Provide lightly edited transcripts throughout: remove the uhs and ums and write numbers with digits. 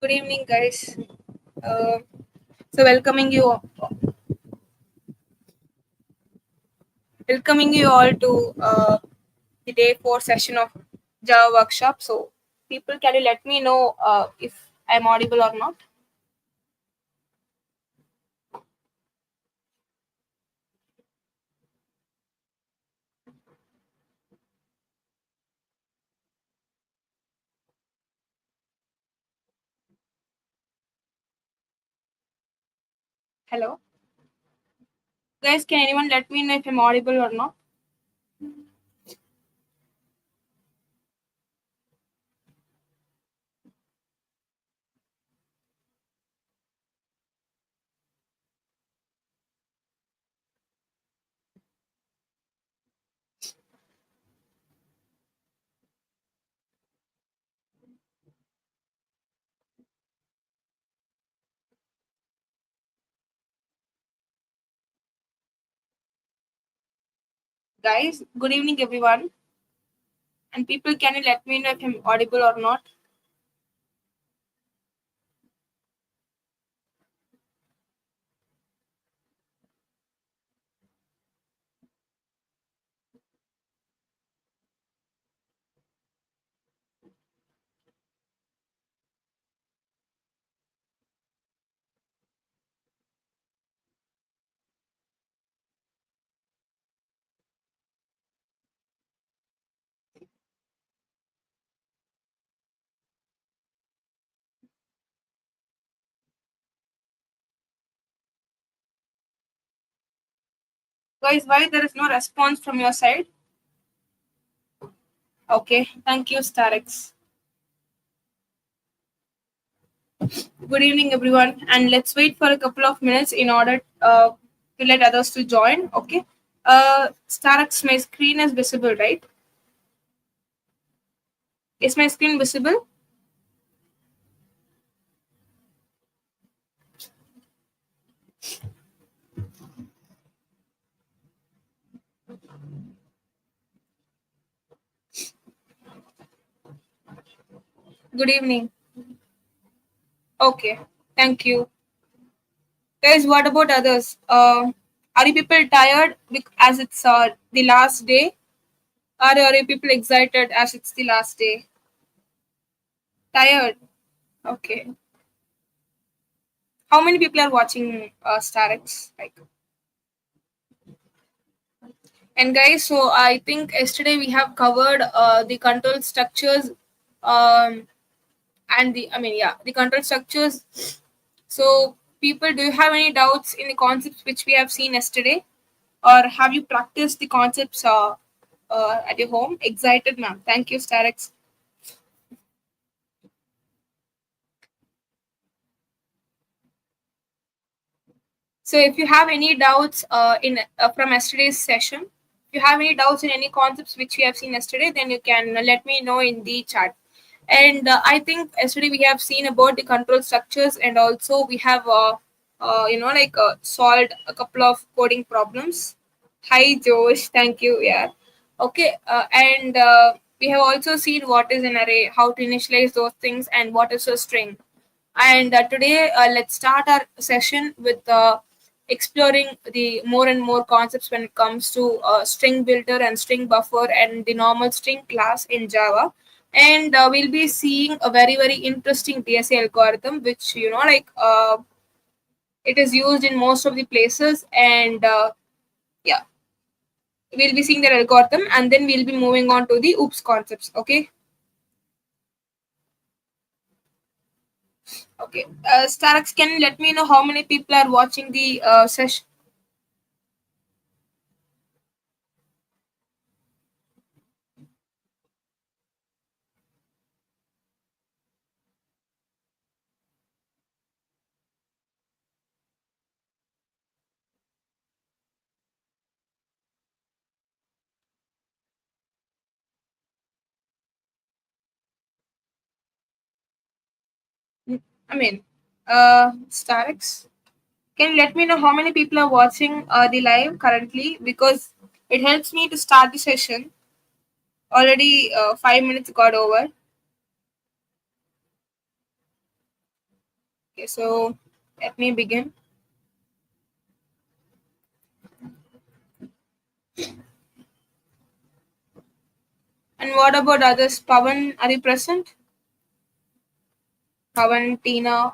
Good evening, guys. Uh, so welcoming you all to the day 4 session of Java workshop. So, people, can you let me know if I'm audible or not? Hello, guys. Can anyone let me know if I'm audible or not? Guys, good evening, everyone. And people, can you let me know if I'm audible or not? Guys, why there is no response from your side? Okay, thank you, Starex. Good evening, everyone, and let's wait for a couple of minutes in order to let others to join. Okay. Starex, my screen is visible, right? Is my screen visible? Good evening. Okay, thank you. Guys, what about others? Are you people tired as it's the last day? Or are you people excited as it's the last day? Tired. Okay. How many people are watching Starex? Like, and guys, so I think yesterday we have covered the control structures, um, and the control structures. So, people, do you have any doubts in the concepts which we have seen yesterday, or have you practiced the concepts at your home? Excited, ma'am. Thank you, Starex. So, if you have any doubts in from yesterday's session, if you have any doubts in any concepts which we have seen yesterday, then you can let me know in the chat. And I think yesterday we have seen about the control structures, and also we have solved a couple of coding problems. Hi Josh, thank you. Yeah. Okay. And we have also seen what is an array, how to initialize those things, and what is a string. And today, let's start our session with exploring the more and more concepts when it comes to string builder and string buffer and the normal string class in Java. And we'll be seeing a very, very interesting DSA algorithm, which, it is used in most of the places. And yeah, we'll be seeing that algorithm, and then we'll be moving on to the OOPS concepts. Okay. Okay. Starax, can you let me know how many people are watching the session? I mean, Starix, can you let me know how many people are watching the live currently? Because it helps me to start the session. Already 5 minutes got over. Okay, so let me begin. And what about others? Pavan, are you present? Pavan, Tina.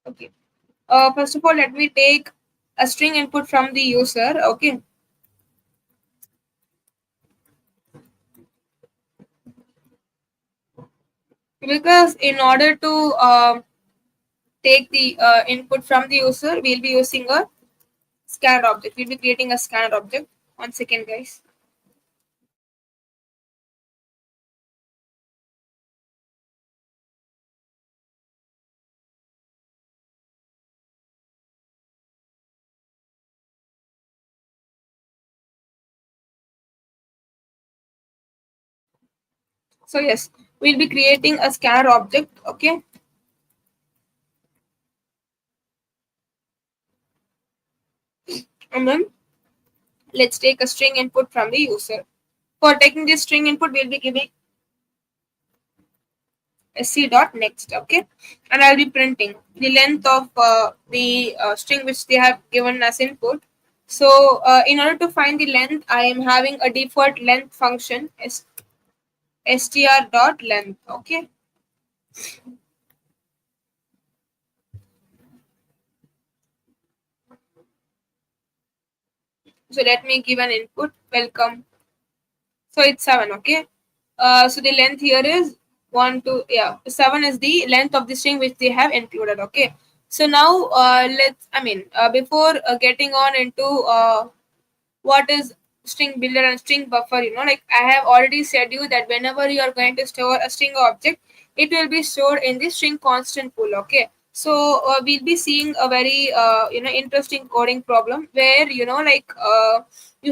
Okay. First of all, let me take a string input from the user. Okay. Because in order to take the input from the user, we'll be using a scanner object. We'll be creating a scanner object. 1 second, guys. So yes, we'll be creating a scanner object. Okay. And then let's take a string input from the user. For taking this string input, we'll be giving sc dot next. Okay. And I'll be printing the length of the string which they have given as input. So in order to find the length, I am having a default length function str dot length. Okay. So let me give an input. Welcome. So it's 7. Okay. So the length here is 1, 2. Yeah, 7 is the length of the string which they have included. Okay. So now before getting on into what is string builder and string buffer, like I have already said you that whenever you are going to store a string object, it will be stored in the string constant pool. Okay. So we'll be seeing a very interesting coding problem where you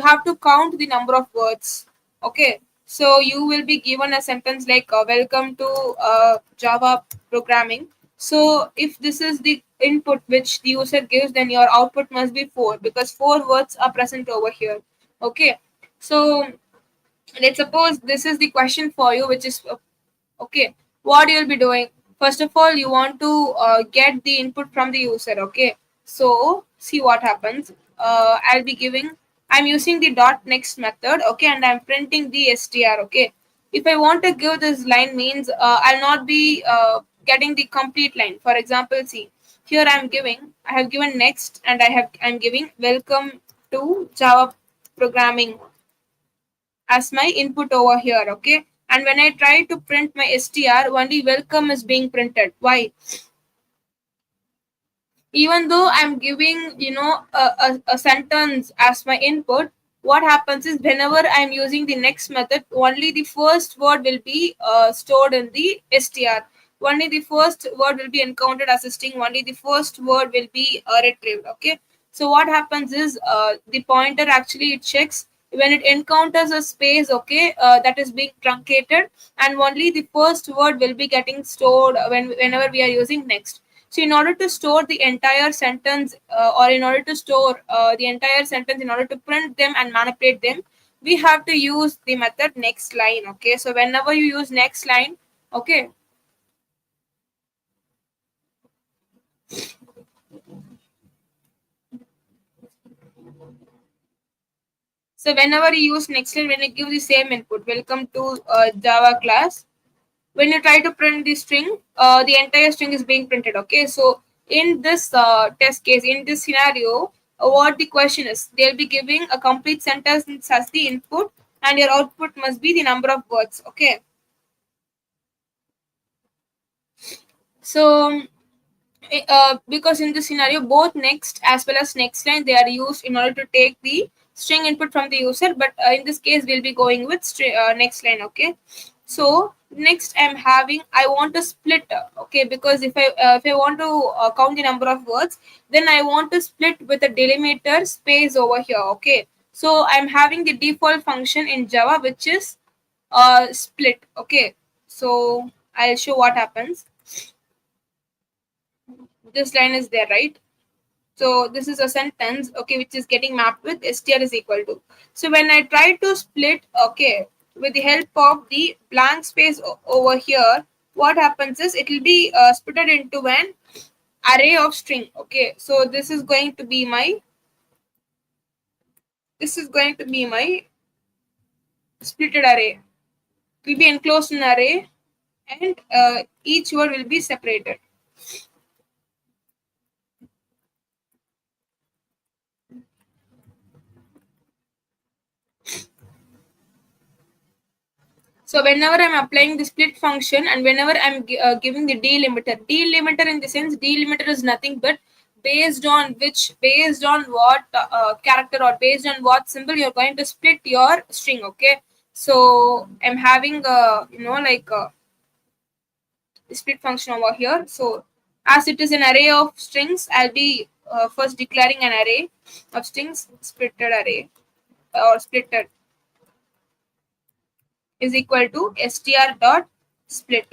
have to count the number of words. Okay. So you will be given a sentence like welcome to Java programming. So if this is the input which the user gives, then your output must be 4 because 4 words are present over here. Okay. So let's suppose this is the question for you, which is okay. What you'll be doing? First of all, you want to get the input from the user. Okay. So see what happens. I'll be giving. I'm using the dot next method. Okay, and I'm printing the str. Okay. If I want to give this line means I'll not be getting the complete line. For example, see here I have given next and I'm giving welcome to Java programming as my input over here. Okay. And when I try to print my str, only welcome is being printed. Why? Even though I'm giving a sentence as my input, what happens is whenever I'm using the next method, only the first word will be stored in the str. Only the first word will be encountered as a string. Only the first word will be retrieved. Okay. So what happens is the pointer actually it checks when it encounters a space. Okay, that is being truncated, and only the first word will be getting stored whenever we are using next. So in order to store the entire sentence, or in order to store the entire sentence, in order to print them and manipulate them, we have to use the method next line. Okay. So whenever you use next line, okay. So whenever you use next line, when you give the same input, welcome to Java class, when you try to print the string, the entire string is being printed. Okay. So in this test case, in this scenario, what the question is, they'll be giving a complete sentence as the input, and your output must be the number of words. Okay. So because in this scenario, both next as well as next line, they are used in order to take the string input from the user, but in this case we'll be going with next line. Okay. So next I want to split. Okay, because if I want to count the number of words, then I want to split with a delimiter space over here. Okay. So I'm having the default function in Java which is split. Okay. So I'll show what happens. This line is there, right? So this is a sentence, okay, which is getting mapped with str is equal to. So when I try to split, okay, with the help of the blank space over here, what happens is it will be splitted into an array of string. Okay, so this is going to be my splitted array. It will be enclosed in array, and each word will be separated. So whenever I'm applying the split function and whenever I'm giving the delimiter in the sense delimiter is nothing but based on what character or based on what symbol you're going to split your string. Okay, so I'm having a split function over here. So as it is an array of strings, I'll be first declaring an array of strings splitted array or splitted is equal to str dot split,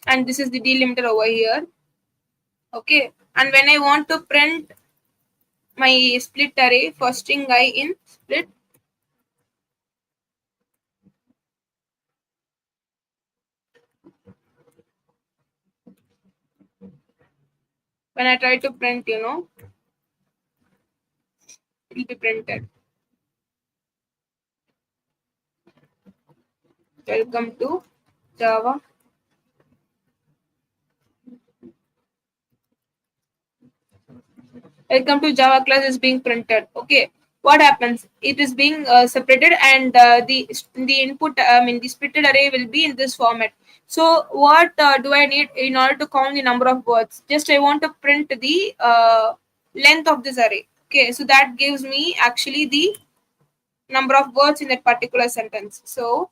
and this is the delimiter over here. Okay, and when I want to print my split array for string I in split, when I try to print, it will be printed. Welcome to Java. Welcome to Java class is being printed. Okay, what happens? It is being separated, and the input, I mean the splitted array will be in this format. So what do I need in order to count the number of words? Just I want to print the length of this array. Okay, so that gives me actually the number of words in that particular sentence. So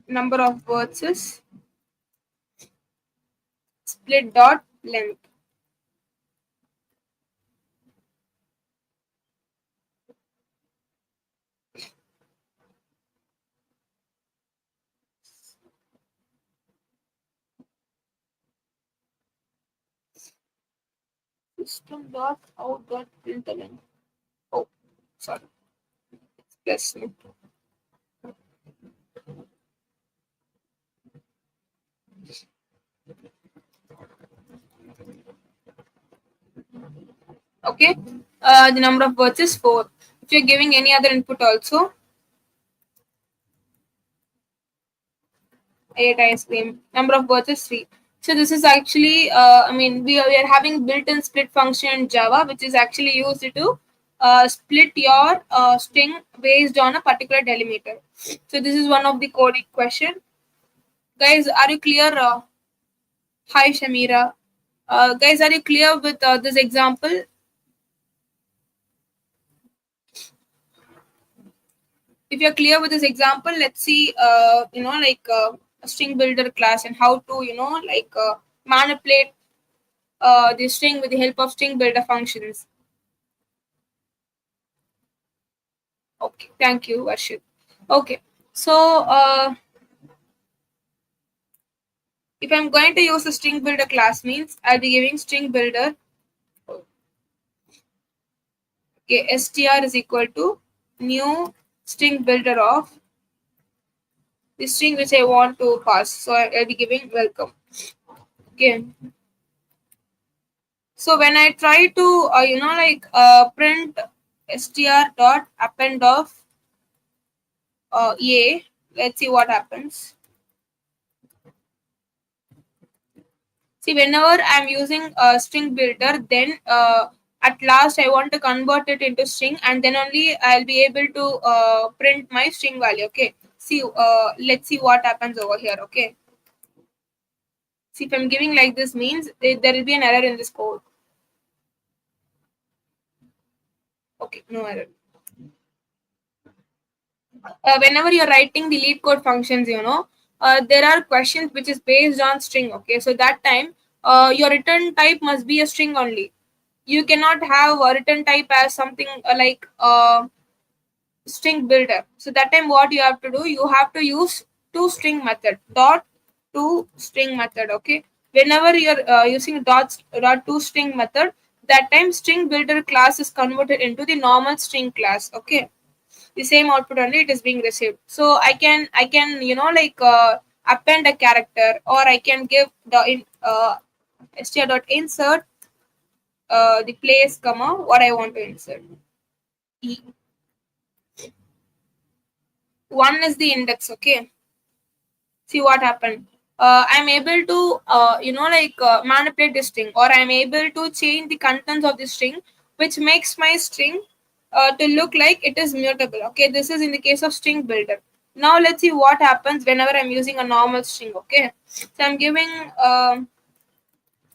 number of words is split dot length. System dot out dot println. Oh, sorry. Yes. Okay. The number of words is 4. If you're giving any other input also, I ate ice cream. Number of words is 3. So this is actually, we are having built-in split function in Java, which is actually used to split your string based on a particular delimiter. So this is one of the coding question. Guys, are you clear? Hi, Shamira. Guys, are you clear with this example? If you're clear with this example, let's see, a string builder class and how to, manipulate the string with the help of string builder functions. Okay, thank you, Varshit. Okay, so if I'm going to use a string builder class means I'll be giving string builder. Okay, str is equal to new string builder of the string which I want to pass. So I'll be giving welcome. Okay. So when I try to print str dot append of a, let's see what happens. See, whenever I'm using a string builder, then at last I want to convert it into string, and then only I'll be able to print my string value. Okay. See, let's see what happens over here. Okay. See, if I'm giving like this means there will be an error in this code. Okay, no error. Whenever you're writing the lead code functions, there are questions which is based on string. Okay, so that time your return type must be a string only. You cannot have a return type as something string builder. So that time what you have to do, you have to use toString method, dot toString method. Okay, whenever you're using dot toString method, that time string builder class is converted into the normal string class. Okay, the same output only it is being received. So I can like append a character, or I can give the str dot insert the place comma what I want to insert. E. One is the index. Okay, see what happened. I'm able to manipulate the string, or I'm able to change the contents of the string, which makes my string to look like it is mutable. Okay, this is in the case of string builder. Now let's see what happens whenever I'm using a normal string. Okay, so I'm giving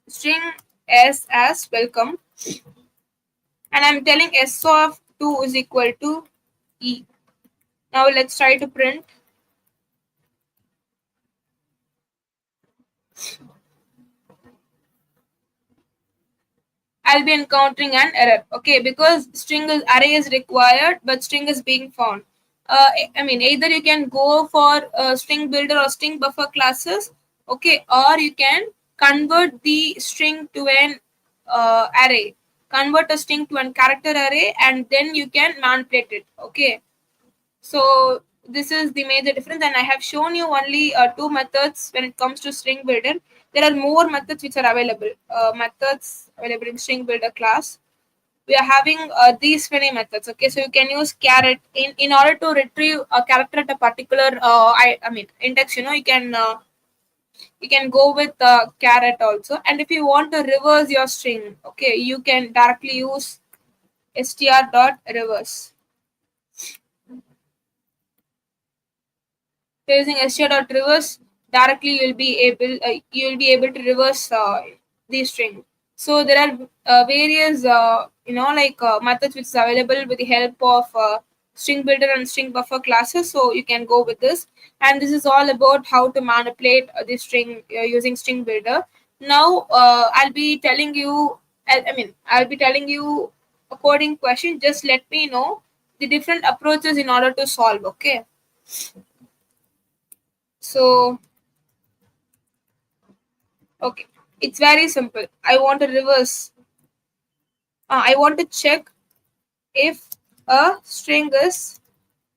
string s as welcome, and I'm telling s of 2 is equal to e. Now let's try to print. I'll be encountering an error. Okay, because string is array is required, but string is being found. I mean, either you can go for string builder or string buffer classes. Okay, or you can convert the string to an array. Convert a string to an character array, and then you can manipulate it. Okay, so this is the major difference, and I have shown you only two methods when it comes to string builder. There are more methods which are available. Methods available in string builder class. We are having these many methods. Okay, so you can use caret in order to retrieve a character at a particular I mean index. You can go with caret also. And if you want to reverse your string, okay, you can directly use str dot reverse. Using str.reverse, directly you'll be able to reverse the string. So there are various methods which is available with the help of string builder and string buffer classes. So you can go with this, and this is all about how to manipulate the string using string builder. Now I'll be telling you a coding question. Just let me know the different approaches in order to solve. Okay, so okay, it's very simple. I want to reverse. I want to check if a string is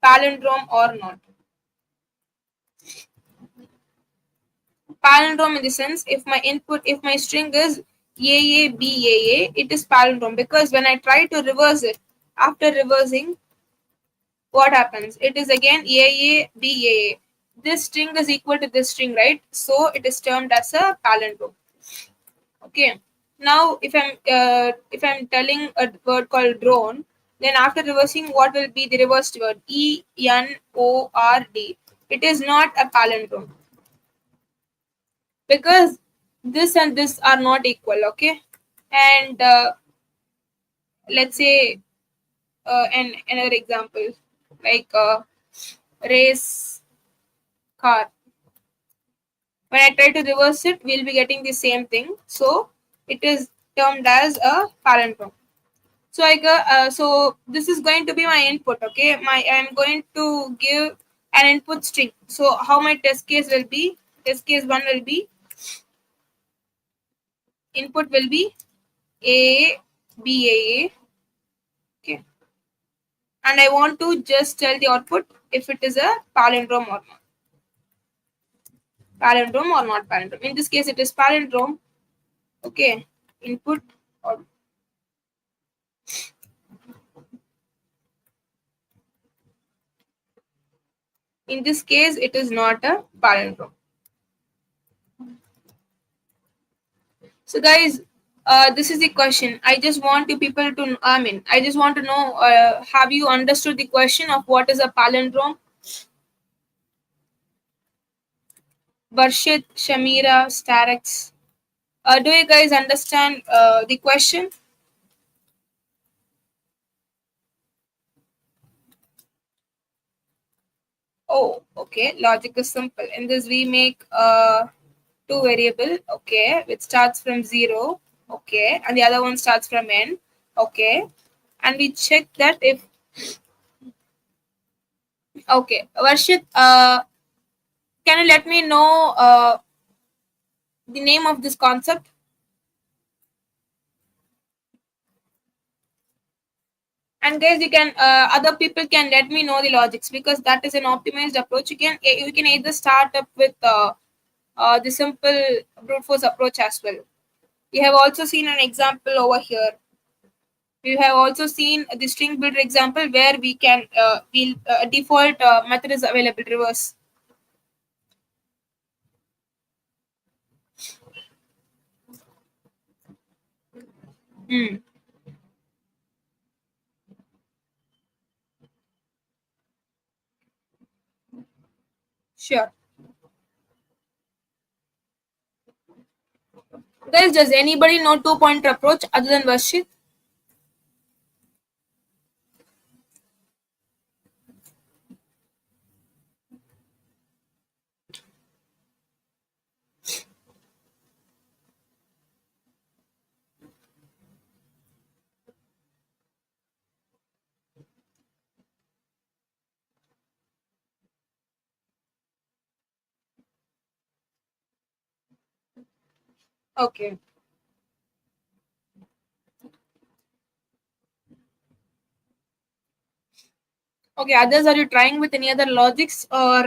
palindrome or not. Palindrome in the sense, if my string is AABAA, it is palindrome, because when I try to reverse it, after reversing, what happens? It is again AABAA. This string is equal to this string, right? So it is termed as a palindrome. Okay. Now, if I'm telling a word called drone, then after reversing, what will be the reversed word? ENORD. It is not a palindrome, because this and this are not equal. Okay, and let's say another example, like race car. When I try to reverse it, we'll be getting the same thing. So it is termed as a palindrome. So so this is going to be my input. Okay, I'm going to give an input string. So how my test case will be? Test case one will be, input will be a b a. Okay, and I want to just tell the output if it is a palindrome or not. Palindrome or not palindrome. In this case, it is palindrome. Okay, input or in this case, it is not a palindrome. So, guys, this is the question. I just want you people to, I just want to know, have you understood the question of what is a palindrome? Barshit, Shamira, Starex. Do you guys understand the question? Oh, okay. Logic is simple. In this, we make two variable, okay, which starts from 0, okay, and the other one starts from n, okay, and we check that if Okay, Varshit, can you let me know the name of this concept? And guys, you can other people can let me know the logics, because that is an optimized approach. You can either start up with the simple brute force approach as well. We have also seen an example over here. We have also seen the string builder example where we can default method is available reverse. Hmm. Sure. Guys, does anybody know two pointer approach other than Varshit? Okay. Okay, others, are you trying with any other logics, or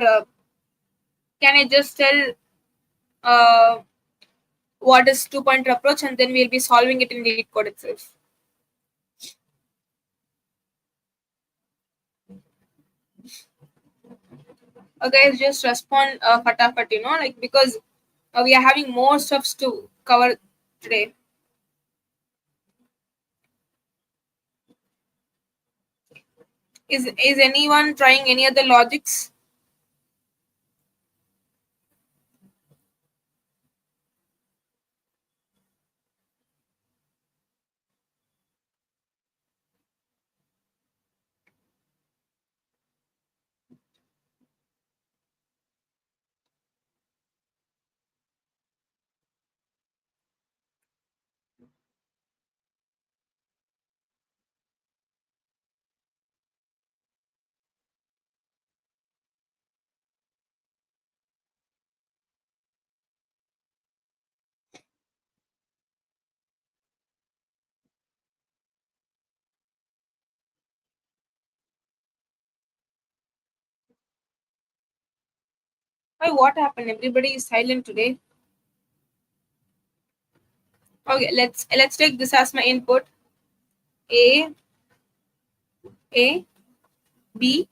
can I just tell uh, what is two pointer approach, and then we'll be solving it in the code itself? Okay, just respond fatafat, like, because we are having more stuffs to cover today. Is anyone trying any other logics? Why, what happened? Everybody is silent today. Okay, let's take this as my input. A, A, B,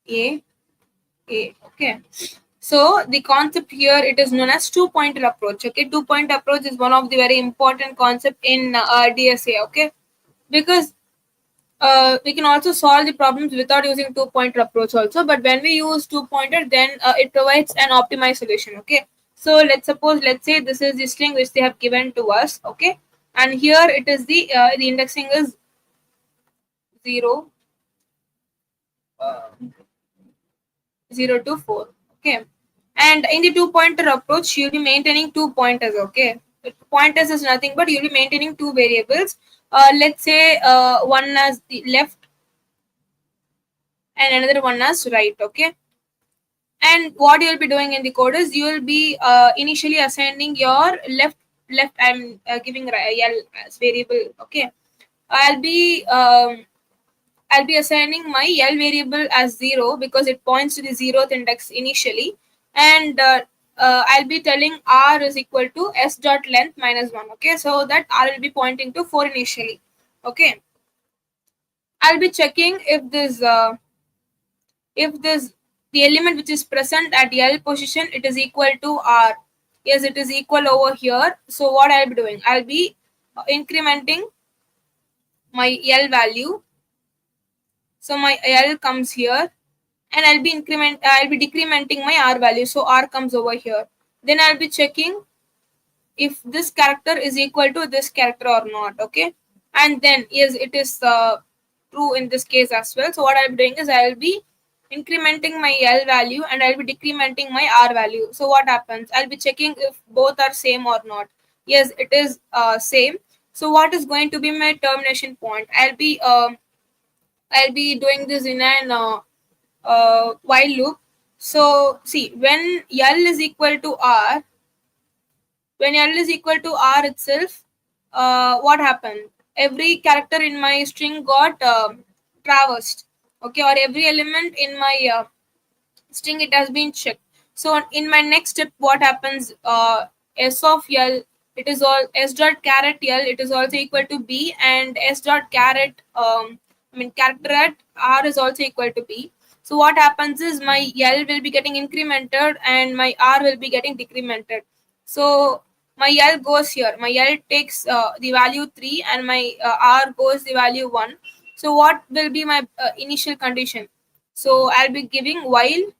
A, A. Okay. So the concept here, it is known as two pointer approach. Okay, two pointer approach is one of the very important concept in DSA. Okay, because we can also solve the problems without using two pointer approach also. But when we use two pointer, then it provides an optimized solution. Okay. So let's say this is the string which they have given to us. Okay, and here it is the indexing is 0, uh, 0 to 4. Okay, and in the two pointer approach, you'll be maintaining two pointers. Okay, pointers is nothing but you'll be maintaining two variables. Let's say one as the left and another one as right. Okay, and what you'll be doing in the code is you'll be initially assigning your left. I'm giving L as variable. Okay, I'll be um, I'll be assigning my L variable as 0 because it points to the 0th index initially, and I'll be telling R is equal to S dot length minus 1. Okay, so that R will be pointing to 4 initially. Okay, I'll be checking if this the element which is present at L position, it is equal to R. Yes, it is equal over here. So what I'll be doing, I'll be incrementing my L value. So my L comes here, and I'll be decrementing my R value. So R comes over here. Then I'll be checking if this character is equal to this character or not. Okay, and then yes, it is true in this case as well. So what I'll be doing is I'll be incrementing my L value and I'll be decrementing my R value. So what happens, I'll be checking if both are same or not. Yes, it is same. So what is going to be my termination point? I'll be I'll be doing this in an while loop. So see, when L is equal to R, when L is equal to R itself, what happened? Every character in my string got traversed. Okay, or every element in my string, it has been checked. So in my next step, what happens? S of L, it is all S dot caret L, it is also equal to B, and S dot caret character at R is also equal to B. So what happens is my L will be getting incremented and my R will be getting decremented. So my L goes here. My L takes the value 3 and my R goes the value 1. So what will be my initial condition? So I'll be giving while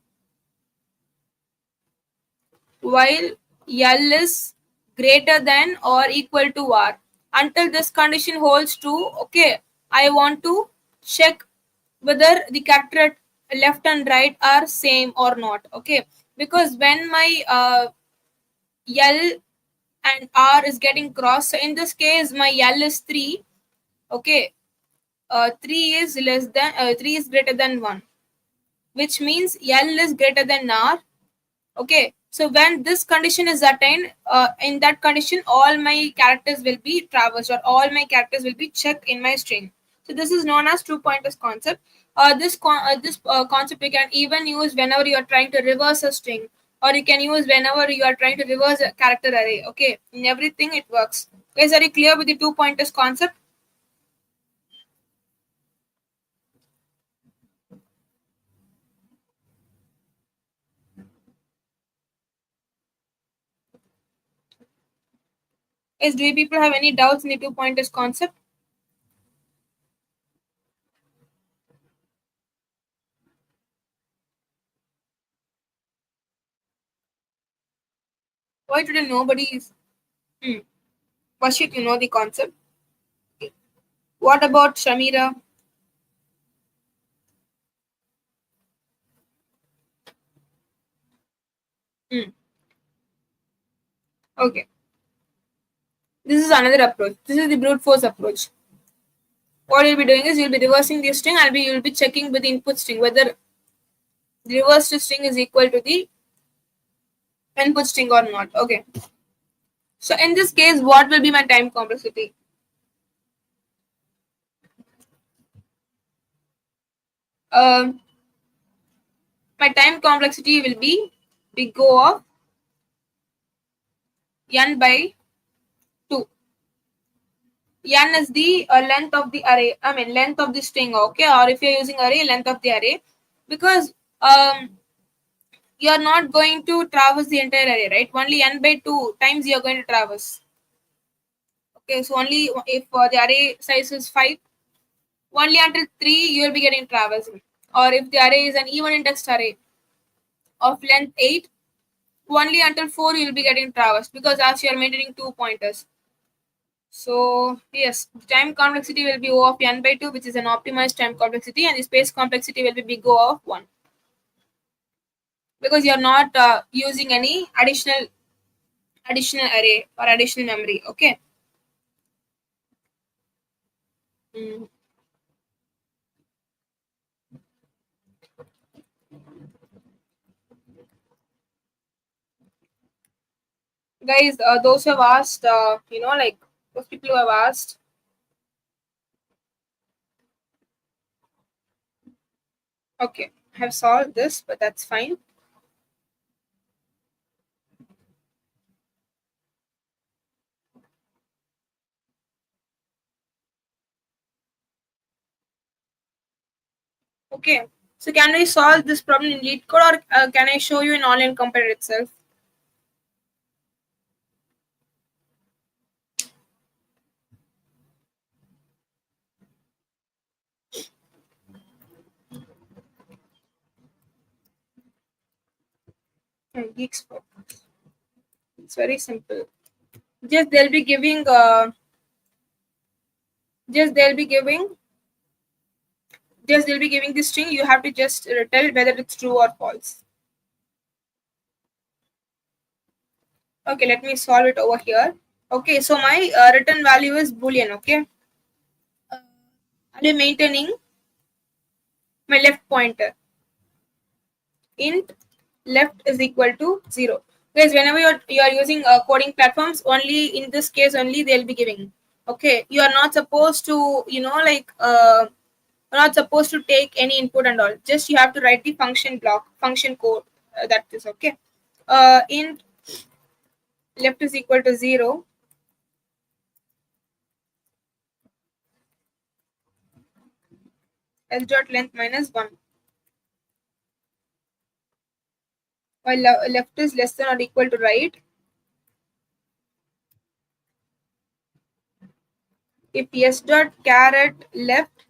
L is greater than or equal to R. Until this condition holds true, okay, I want to check whether the character at left and right are same or not. Okay, because when my L and R is getting crossed, so in this case my L is 3. Okay, 3 is less than 3 is greater than 1, which means L is greater than R. Okay, so when this condition is attained, in that condition all my characters will be traversed, or all my characters will be checked in my string. So this is known as two pointers concept. This concept you can even use whenever you are trying to reverse a string, or you can use whenever you are trying to reverse a character array. Okay, in everything it works. Guys, are you clear with the two pointers concept? Guys, do you people have any doubts in the two pointers concept? Why today nobody is? Hmm. Washit, you know the concept. What about Shamira? Hmm. Okay. This is another approach. This is the brute force approach. What you'll be doing is you'll be reversing the string and you'll be checking with the input string whether the reversed string is equal to the input string or not. Okay. So in this case, what will be my time complexity? Um, my time complexity will be big O of n by 2. N is the length of the array. I mean length of the string. Okay. Or if you're using array, length of the array, because you are not going to traverse the entire array, right? Only n by 2 times you are going to traverse. Okay, so only if the array size is 5, only until 3 you will be getting traversing. Or if the array is an even index array of length 8, only until 4 you will be getting traversed, because as you are maintaining two pointers. So yes, the time complexity will be O of n by 2, which is an optimized time complexity, and the space complexity will be big O of 1, because you are not using any additional array or additional memory. Okay. Mm. Guys, those who have asked, like those people who have asked, okay, I have solved this, but that's fine. Okay, so can we solve this problem in lead code, or can I show you in online computer itself? Geeks for it's very simple. Just they'll be giving, just they'll be giving, just they'll be giving this string. You have to just tell whether it's true or false. Okay, let me solve it over here. Okay, so my return value is boolean. Okay, I'll be maintaining my left pointer. Int left is equal to 0. Guys, whenever you're using coding platforms, only in this case only they'll be giving. Okay, you are not supposed to, you're not supposed to take any input and all. Just you have to write the function block, function code. That is okay. Int left is equal to 0. S dot length minus 1. While left is less than or equal to right, if s dot char at left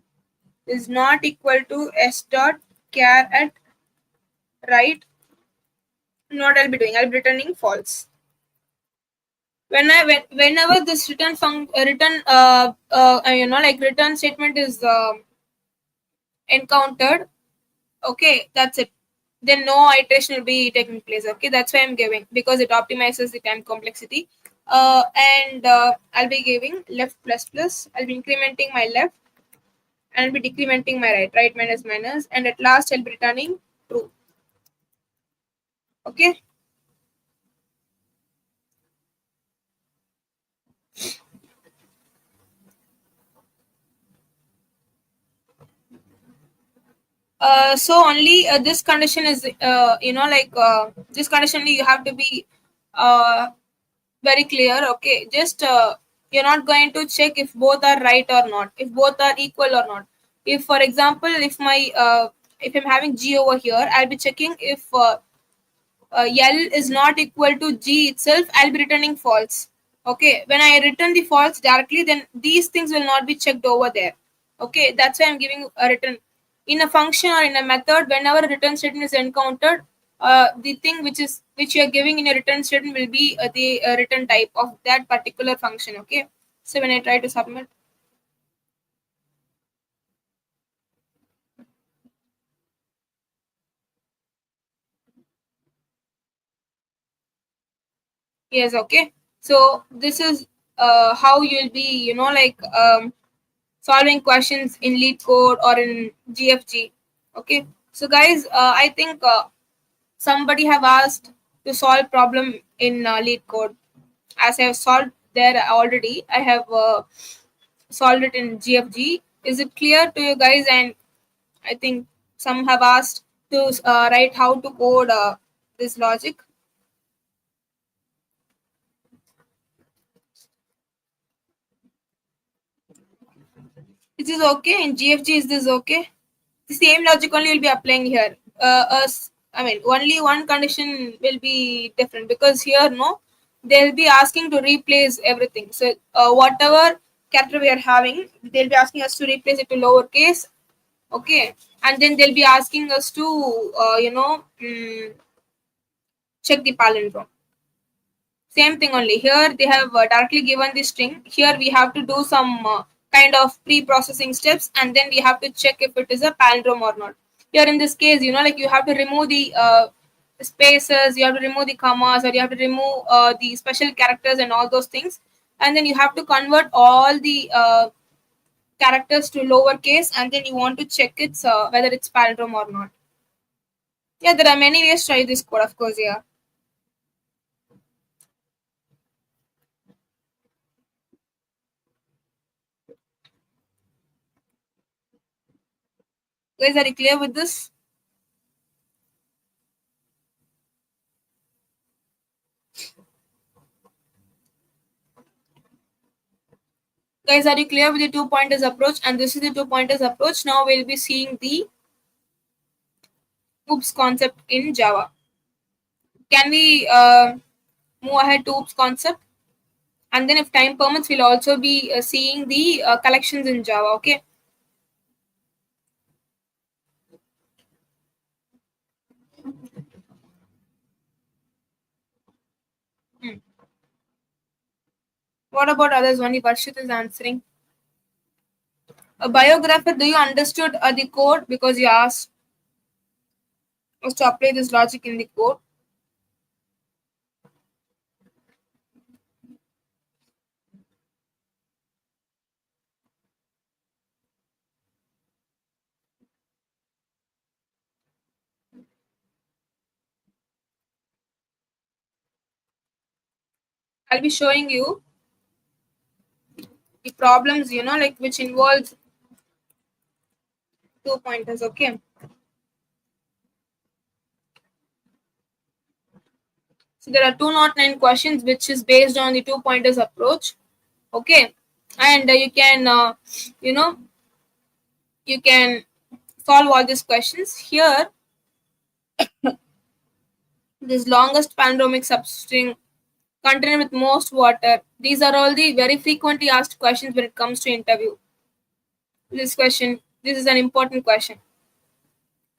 is not equal to s dot char at right, what I'll be doing? I'll be returning false. Whenever this return statement is encountered, okay, that's it. Then no iteration will be taking place. Okay, that's why I'm giving, because it optimizes the time complexity. And I'll be giving left plus plus. I'll be incrementing my left and I'll be decrementing my right. Right minus minus, and at last I'll be returning true. Okay. So only this condition is this condition you have to be uh, very clear. Okay, just you're not going to check if both are right or not, if both are equal or not. If for example, if I'm having g over here, I'll be checking if L is not equal to G itself, I'll be returning false. Okay, when I return the false directly, then these things will not be checked over there. Okay, that's why I'm giving a return. In a function or in a method, whenever a return statement is encountered, the thing which you are giving in a return statement will be the return type of that particular function. Okay, so when I try to submit, yes, okay. So this is how you'll be, solving questions in lead code or in GFG. Okay, so guys, I think somebody have asked to solve problem in lead code. As I have solved there already, I have solved it in GFG. Is it clear to you guys? And I think some have asked to write how to code this logic. Is this okay in GFG? Is this okay? The same logic only will be applying here. I mean, only one condition will be different, because here, no, they'll be asking to replace everything. So, whatever character we are having, they'll be asking us to replace it to lowercase, okay, and then they'll be asking us to, check the palindrome. Same thing only. Here they have directly given the string. Here we have to do some kind of pre-processing steps, and then we have to check if it is a palindrome or not. Here in this case, like you have to remove the spaces, you have to remove the commas, or you have to remove the special characters and all those things, and then you have to convert all the characters to lowercase, and then you want to check it's whether it's palindrome or not. Yeah, there are many ways to try this code, of course. Yeah, guys, are you clear with this? Guys, are you clear with the two pointers approach? And this is the two pointers approach. Now we'll be seeing the oops concept in Java. Can we move ahead to oops concept? And then if time permits, we'll also be seeing the collections in Java. Okay. Hmm. What about others? Only Varshit is answering. A biographer, do you understood the code, because you asked us to apply this logic in the code? I'll be showing you the problems, like which involves two pointers. Okay. So there are 209 questions which is based on the two pointers approach. Okay. And you know, you can solve all these questions. Here, this longest palindromic substring container with most water. These are all the very frequently asked questions when it comes to interview. This is an important question.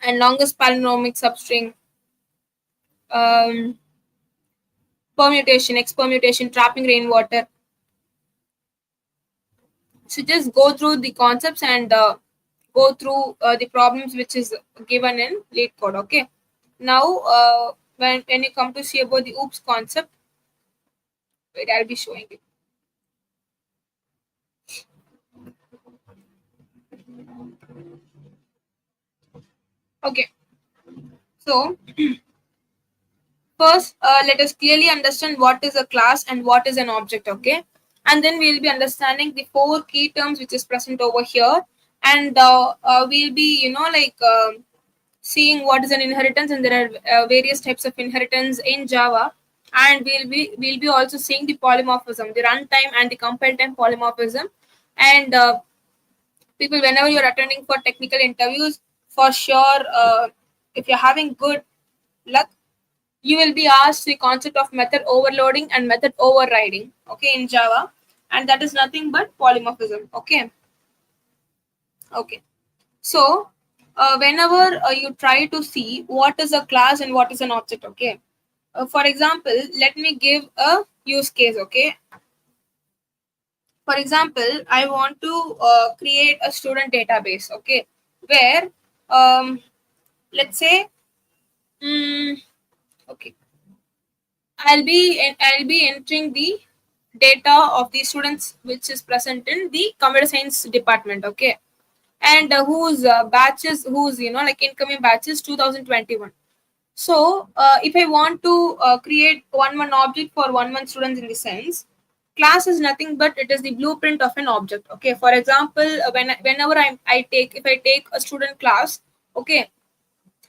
And longest palindromic substring, um, permutation, expermutation, trapping rainwater. So just go through the concepts and go through the problems which is given in lead code. Okay. Now, when you come to see about the OOPS concept, wait, I'll be showing you. Okay. So first, let us clearly understand what is a class and what is an object. Okay. And then we'll be understanding the four key terms which is present over here, and we'll be seeing what is an inheritance, and there are various types of inheritance in Java, and we'll be also seeing the polymorphism, the runtime and the compile time polymorphism. And people, whenever you're attending for technical interviews, for sure, if you're having good luck, you will be asked the concept of method overloading and method overriding. Okay, in Java, and that is nothing but polymorphism. Okay. Okay. So, whenever you try to see what is a class and what is an object, okay. For example, let me give a use case, okay. For example, I want to create a student database, okay, where, let's say, mm, okay, I'll be entering the data of the students which is present in the computer science department, okay, and whose batches, whose like incoming batches 2021. So if I want to create one object for one students, in the sense, class is nothing but it is the blueprint of an object. Okay. For example, whenever if I take a student class, okay,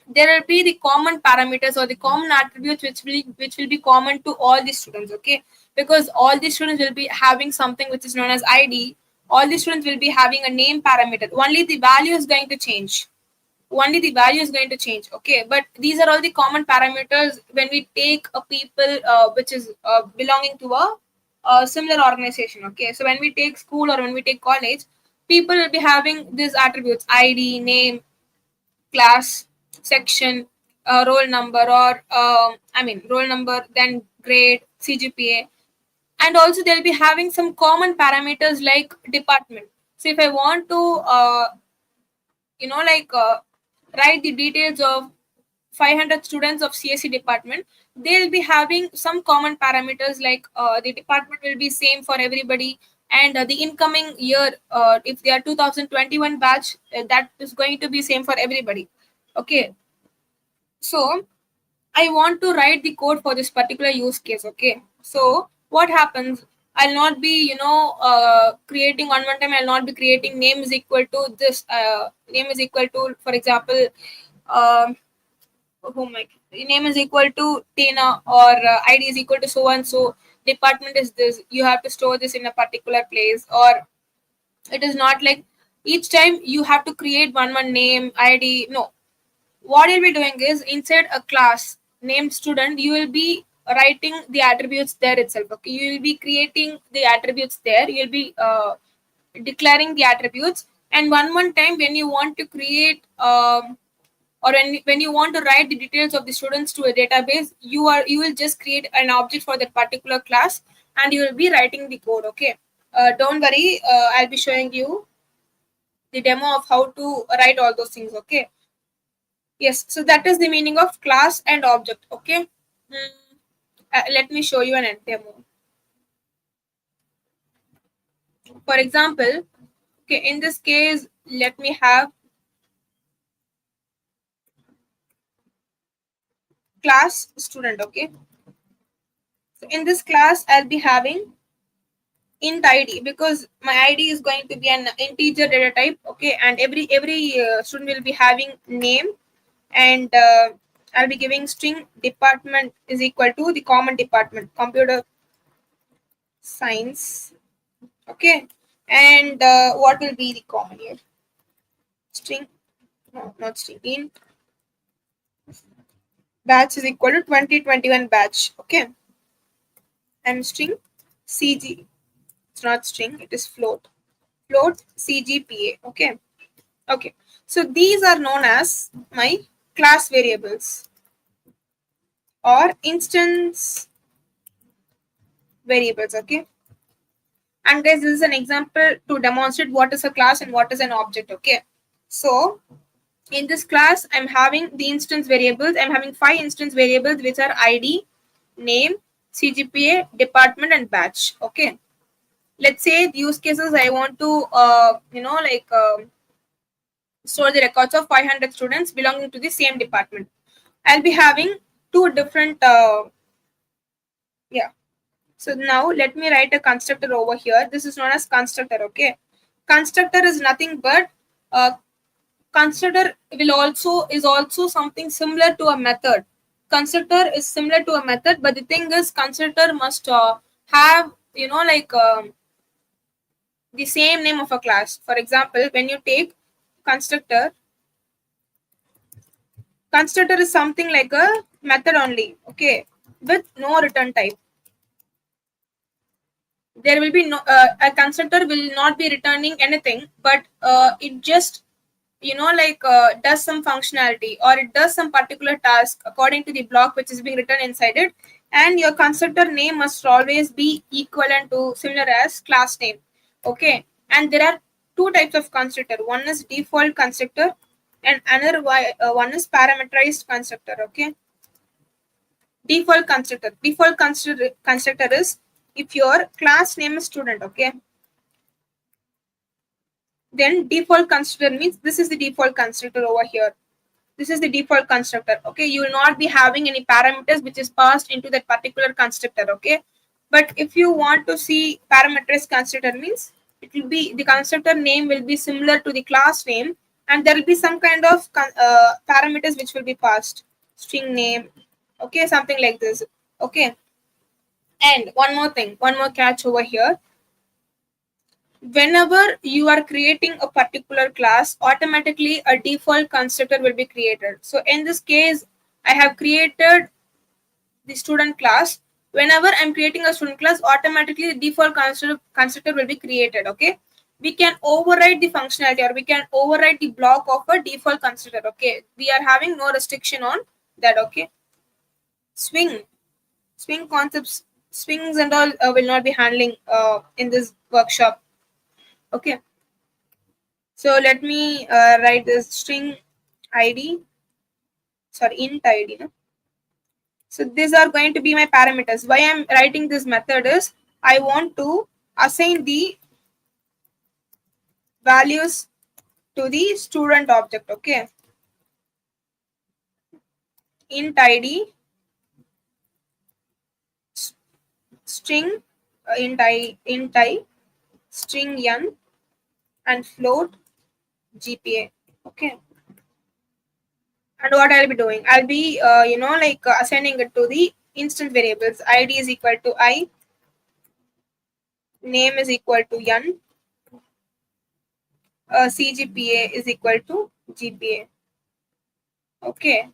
there will be the common parameters or the common attributes which will be common to all the students. Okay, because all the students will be having something which is known as ID. All the students will be having a name parameter. Only the value is going to change. Only the value is going to change. Okay, but these are all the common parameters when we take a people which is belonging to a similar organization. Okay, so when we take school or when we take college, people will be having these attributes: ID, name, class, section, roll number, or roll number, then grade, CGPA, and also they'll be having some common parameters like department. So if I want to you know like write the details of 500 students of CSE department, they'll be having some common parameters like the department will be same for everybody, and the incoming year, if they are 2021 batch, that is going to be same for everybody. Okay, so I want to write the code for this particular use case. Okay, so what happens? I'll not be creating on one time. I'll not be creating name is equal to this. Name is equal to, for example, um oh my, name is equal to Tina, or ID is equal to so and so. Department is this. You have to store this in a particular place, or it is not like each time you have to create one name ID. No, what you'll be doing is inside a class named student, you will be writing the attributes there itself. Okay, you will be creating the attributes there. You'll be declaring the attributes, and one time when you want to create or when you want to write the details of the students to a database, you will just create an object for that particular class, and you will be writing the code. Okay, don't worry, I'll be showing you the demo of how to write all those things. Okay. Yes, so that is the meaning of class and object. Okay. Let me show you an demo. For example, okay, in this case, let me have class student. Okay. So in this class I'll be having int id, because my id is going to be an integer data type. Okay, and every student will be having name, and I'll be giving string department is equal to the common department, computer science. Okay, and what will be the common here? String, no, not string, int batch is equal to 2021 batch. Okay, and string cg, it's not string, it is float cgpa. Okay. Okay, so these are known as my class variables or instance variables. Okay, and guys, this is an example to demonstrate what is a class and what is an object. Okay, so in this class I'm having the instance variables. I'm having 5 instance variables, which are id, name, cgpa, department, and batch. Okay, let's say the use cases I want to store the records of 500 students belonging to the same department. I'll be having two different yeah. So now let me write a constructor over here. This is known as constructor. Okay, constructor is nothing but uh, constructor is also something similar to a method. Constructor is similar to a method, but the thing is constructor must have the same name of a class. For example, when you take constructor, constructor is something like a method only. Okay, with no return type. There will be no a constructor will not be returning anything, but it just does some functionality, or it does some particular task according to the block which is being written inside it. And your constructor name must always be equivalent to similar as class name. Okay, and there are two types of constructor. One is default constructor, and another one is parameterized constructor. Okay, default constructor is if your class name is student. Okay, then default constructor means this is the default constructor over here. This is the default constructor. Okay, you will not be having any parameters which is passed into that particular constructor. Okay, but if you want to see parameterized constructor means it will be the constructor name will be similar to the class name, and there will be some kind of parameters which will be passed, string name. Okay, something like this. Okay, and one more thing, one more catch over here. Whenever you are creating a particular class, automatically a default constructor will be created. So in this case, I have created the student class. Whenever I'm creating a student class, automatically the default constructor will be created. Okay, we can override the functionality, or we can override the block of a default constructor. Okay, we are having no restriction on that. Okay, swing swing concepts, swings and all will not be handling in this workshop. Okay, so let me write this string id, sorry, int id. No? So these are going to be my parameters. Why I'm writing this method is I want to assign the values to the student object. Okay, int id, string int I, string n, and float gpa. Okay, and what I'll be doing, I'll be assigning it to the instance variables. id is equal to I, name is equal to n, cgpa is equal to gpa. Okay,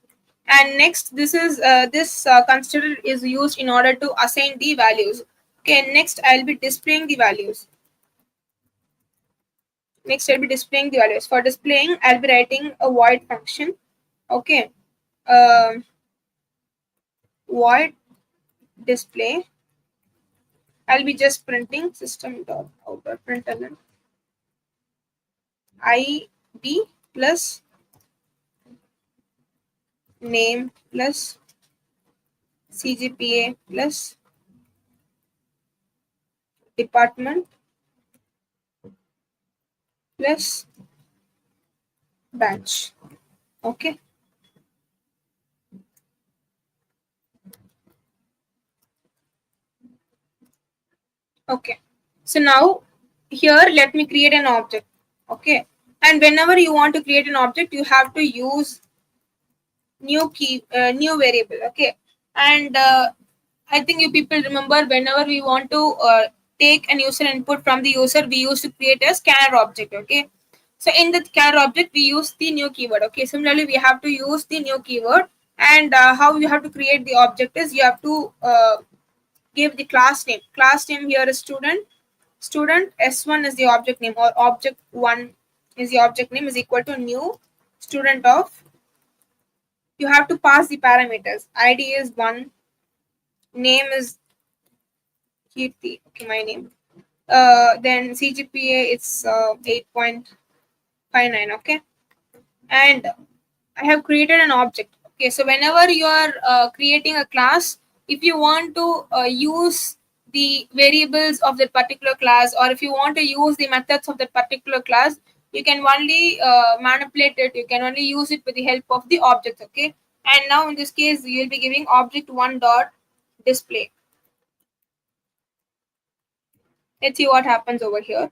and next this is this constructor is used in order to assign the values. Okay, next I'll be displaying the values. For displaying, I'll be writing a void function. Okay, um, void display. I'll be just printing system.out.println id plus name plus cgpa plus department plus batch. Okay, Okay. So now here let me create an object. Okay. And whenever you want to create an object, you have to use new variable. Okay. And I think you people remember whenever we want to take an user input from the user, we used to create a scanner object. Okay. So in the scanner object, we use the new keyword. Okay. Similarly, we have to use the new keyword. And how you have to create the object is you have to give the class name. Class name here is student. Student S1 is the object name, or object 1 is the object name, is equal to new student of. You have to pass the parameters. ID is 1, name is Kirti, okay, my name. Then CGPA it's 8.59, okay. And I have created an object. Okay, so whenever you are creating a class, if you want to use the variables of that particular class, or if you want to use the methods of that particular class, you can only manipulate it. You can only use it with the help of the objects. Okay, and now in this case, you will be giving object one dot display. Let's see what happens over here.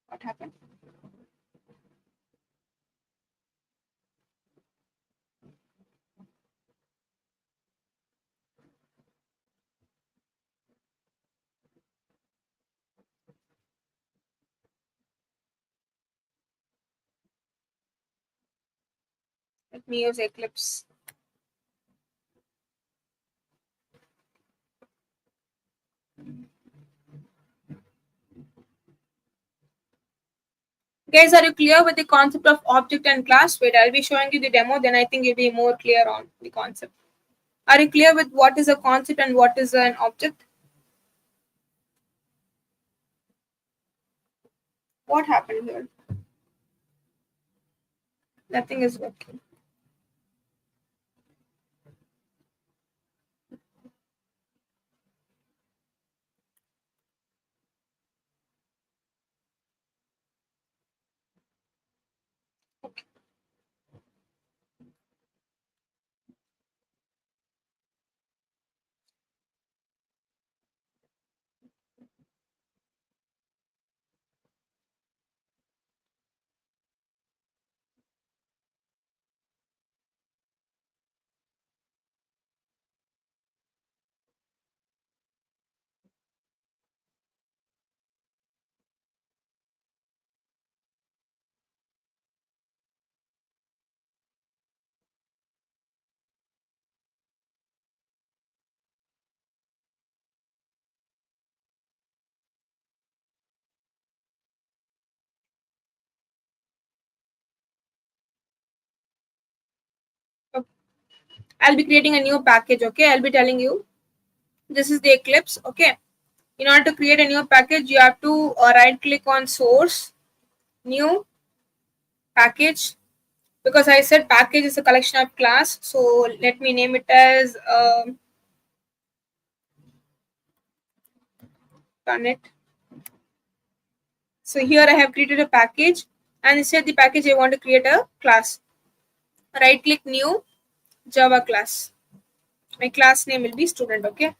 What happened? Let me use Eclipse. Guys, are you clear with the concept of object and class? Wait, I'll be showing you the demo, then I think you'll be more clear on the concept. Are you clear with what is a concept and what is an object? What happened here? Nothing is working. Okay. I'll be creating a new package. Okay, I'll be telling you this is the Eclipse. Okay, in order to create a new package, you have to right click on source, new package. Because I said package is a collection of class, so let me name it as .NET. So here I have created a package, and instead the package I want to create a class. Right click new Java class. My class name will be student. Okay.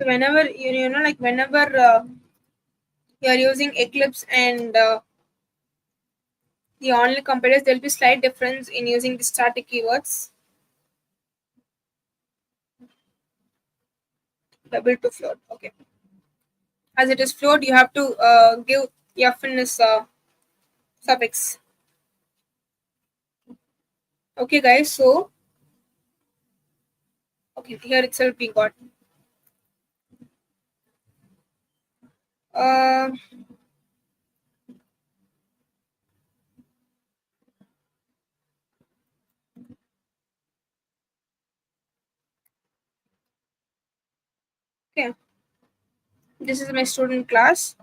So whenever like whenever you are using Eclipse and the online competitors, there will be slight difference in using the static keywords. Double to float. Okay. As it is float, you have to give f in this suffix. Okay, guys. So okay, here itself we got. Uh, okay, this is my student class.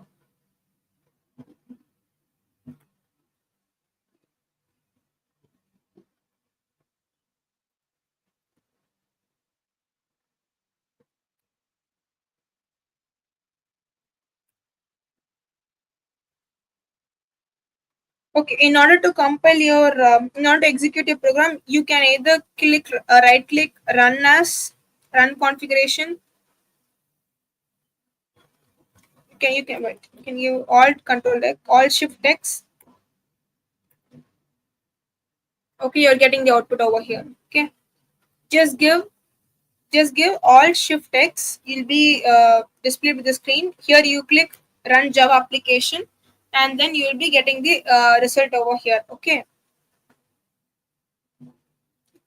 Okay, in order to compile your, in order to execute your program, you can either click, right click, run as, run configuration. You can wait. Can you Alt Control X, Alt Shift X? Okay, you're getting the output over here. Okay, just give just give Alt Shift X. You'll be displayed with the screen. Here you click Run Java application, and then you'll be getting the result over here. Okay.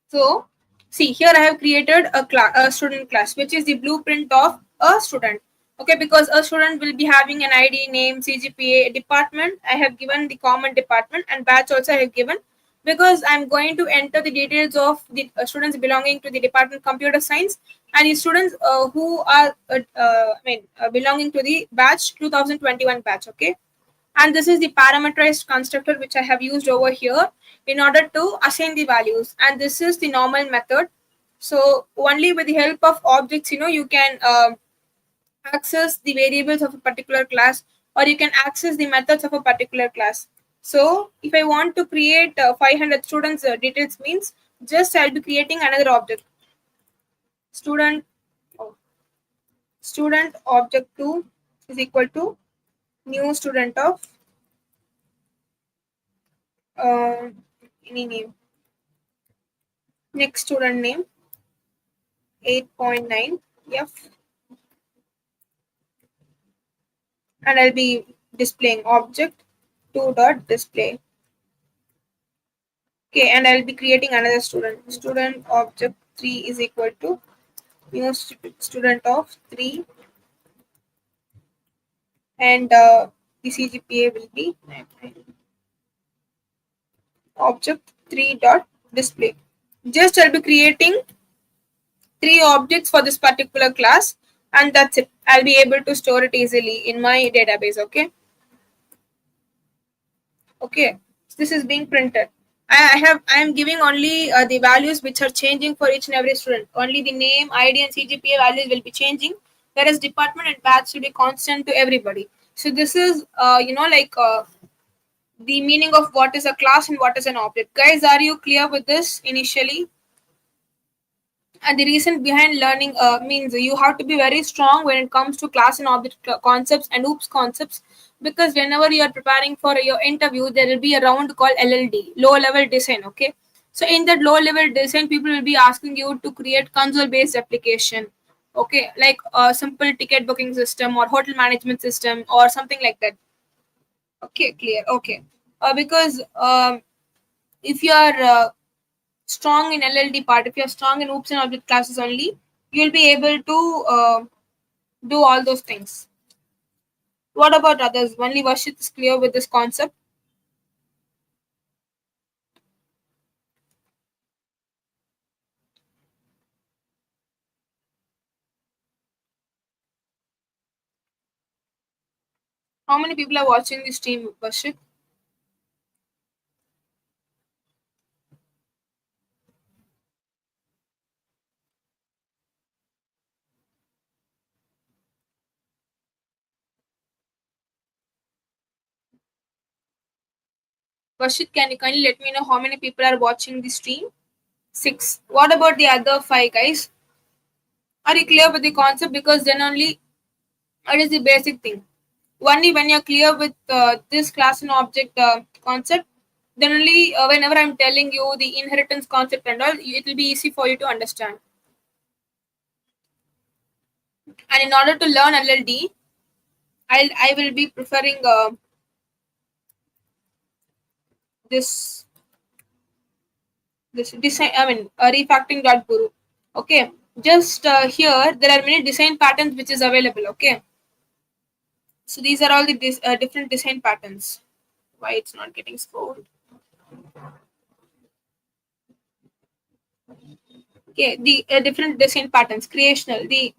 So, see here I have created a student class, which is the blueprint of a student. Okay, because a student will be having an ID, name, CGPA, department. I have given the common department, and batch also I have given, because I'm going to enter the details of the students belonging to the department computer science, and the students who are belonging to the batch 2021 batch. Okay, and this is the parameterized constructor which I have used over here in order to assign the values, and this is the normal method. So only with the help of objects, you can access the variables of a particular class, or you can access the methods of a particular class. So if I want to create 500 students details, means just I'll be creating another object, student oh, student object 2 is equal to new student of uh, any name, next student name 8.9 f, and I'll be displaying object 2 dot display. Okay, and I'll be creating another student object 3 is equal to new student of 3, and the CGPA will be object 3 dot display. Just I'll be creating 3 objects for this particular class, and that's it. I'll be able to store it easily in my database. Okay, this is being printed. I am giving only the values which are changing for each and every student. Only the name, ID, and CGPA values will be changing, whereas department and batch will be constant to everybody. So this is the meaning of what is a class and what is an object. Guys, are you clear with this initially? And the reason behind learning means you have to be very strong when it comes to class and object concepts and OOPS concepts, because whenever you are preparing for your interview, there will be a round called LLD, low level design. Okay, so in that low level design, people will be asking you to create console based application. Okay, like a simple ticket booking system or hotel management system or something like that. Okay, clear. Okay, because if you are strong in LLD part, if you're strong in OOPS and object classes only, you'll be able to do all those things. What about others? Only Varshit is clear with this concept. How many people are watching this stream, Varshit? Varshit, can you kindly let me know how many people are watching the stream? 6. What about the other 5 guys? Are you clear with the concept? Because then only it is the basic thing. Only when you're clear with this class and object concept, then only whenever I'm telling you the inheritance concept and all, it will be easy for you to understand. And in order to learn LLD, I will be preferring this this design. I mean, refactoring.guru. Okay, just here there are many design patterns which is available. Okay, so these are all the different design patterns. Why it's not getting scrolled? Okay, the different design patterns: creational, the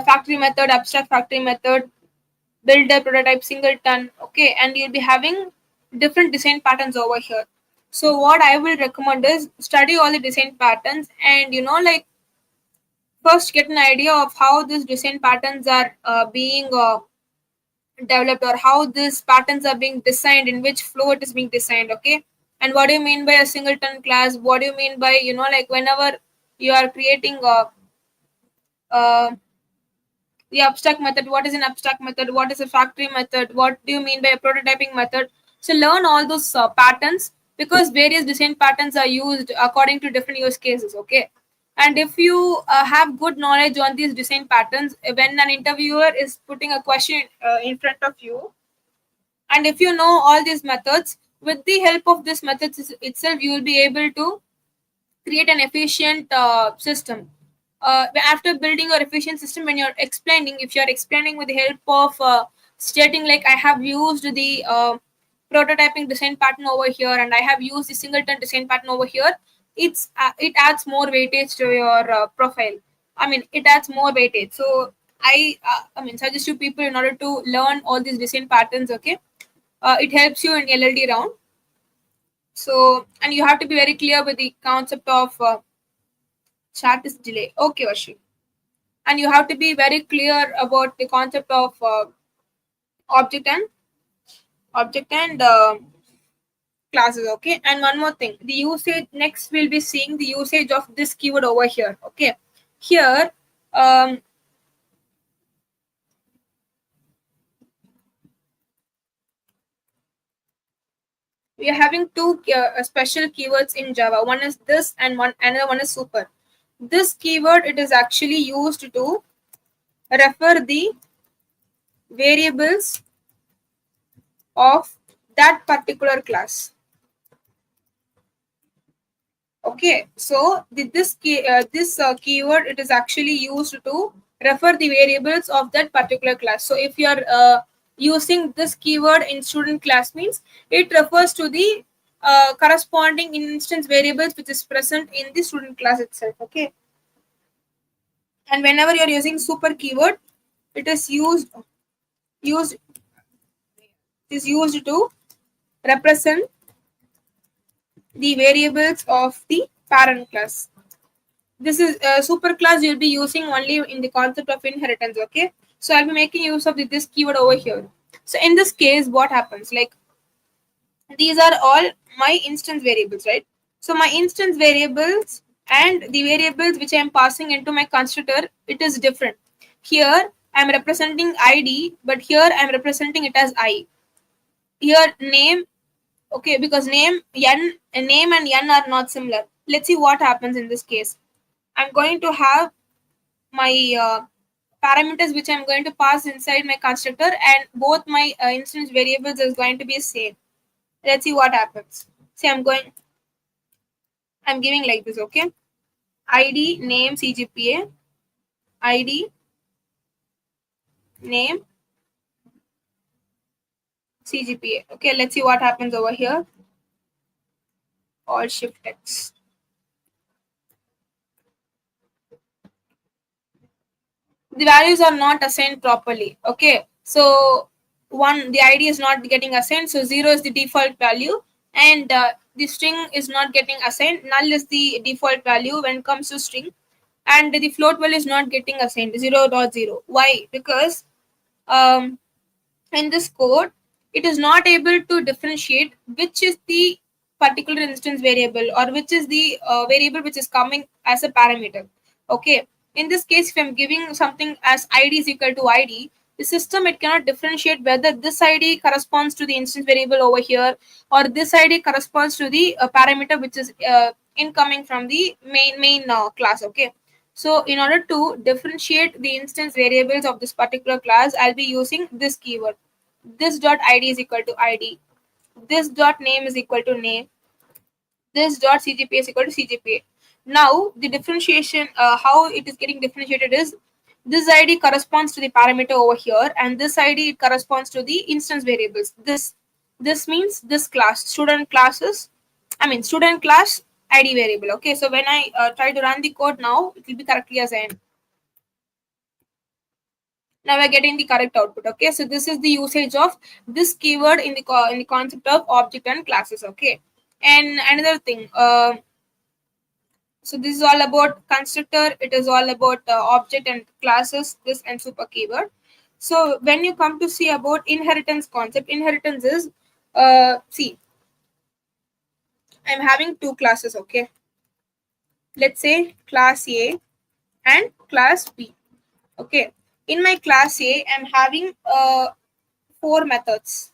factory method, abstract factory method, builder, prototype, singleton. Okay, and you'll be having different design patterns over here. So what I will recommend is study all the design patterns, and like first get an idea of how these design patterns are being developed, or how these patterns are being designed, in which flow it is being designed. Okay, and what do you mean by a singleton class? What do you mean by like whenever you are creating uh, the abstract method, what is an abstract method, what is a factory method, what do you mean by a prototyping method? So learn all those patterns, because various design patterns are used according to different use cases. Okay, and if you have good knowledge on these design patterns, when an interviewer is putting a question in front of you, and if you know all these methods, with the help of this methods itself, you will be able to create an efficient system. After building your efficient system, when you're explaining, if you're explaining with the help of stating like I have used the prototyping design pattern over here, and I have used the singleton design pattern over here, it adds more weightage to your profile. I mean, it adds more weightage. So I mean, suggest you people in order to learn all these design patterns. Okay, it helps you in LLD round. So, and you have to be very clear with the concept of chat is delay. Okay, Vashi. And you have to be very clear about the concept of object and object and classes. Okay, and one more thing, the usage. Next, we'll be seeing the usage of this keyword over here. Okay, here we are having two special keywords in Java. One is this, and another one is super. This keyword, it is actually used to refer the variables of that particular class. Okay, so this keyword, it is actually used to refer the variables of that particular class. So if you are using this keyword in student class, means it refers to the corresponding instance variables which is present in the student class itself. Okay, and whenever you are using super keyword, it is used used to represent the variables of the parent class. This is super class you'll be using only in the concept of inheritance. Okay, so I'll be making use of this keyword over here. So in this case, what happens, like these are all my instance variables, right? So my instance variables and the variables which I am passing into my constructor, it is different. Here I'm representing id, but here I'm representing it as I. Here name. Okay, because name and n are not similar. Let's see what happens in this case. I'm going to have my parameters which I'm going to pass inside my constructor, and both my instance variables is going to be same. Let's see what happens. See, I'm giving like this. Okay, id name cgpa, id name cgpa. Okay, let's see what happens over here. Alt shift x. The values are not assigned properly. Okay, so one, the id is not getting assigned, so 0 is the default value, and the string is not getting assigned. Null is the default value when it comes to string, and the float value is not getting assigned 0.0. Why? Because um, in this code, it is not able to differentiate which is the particular instance variable, or which is the variable which is coming as a parameter. Okay, In this case, if I'm giving something as id is equal to id, the system, it cannot differentiate whether this id corresponds to the instance variable over here, or this id corresponds to the parameter which is incoming from the main class. Okay, so in order to differentiate the instance variables of this particular class, I'll be using this keyword. This dot id is equal to id, this dot name is equal to name, this dot cgpa is equal to cgpa. Now the differentiation, how it is getting differentiated is, this id corresponds to the parameter over here, and this id, it corresponds to the instance variables. This means this class, student classes, I mean student class id variable. Okay, so when I try to run the code now, it will be correctly assigned. Now we're getting the correct output. Okay, so this is the usage of this keyword in the in the concept of object and classes. Okay, and another thing, so this is all about constructor, it is all about object and classes, this and super keyword. So when you come to see about inheritance concept, inheritance is, see, I'm having two classes. Okay, let's say class A and class B. Okay, in my class A, I'm having four methods.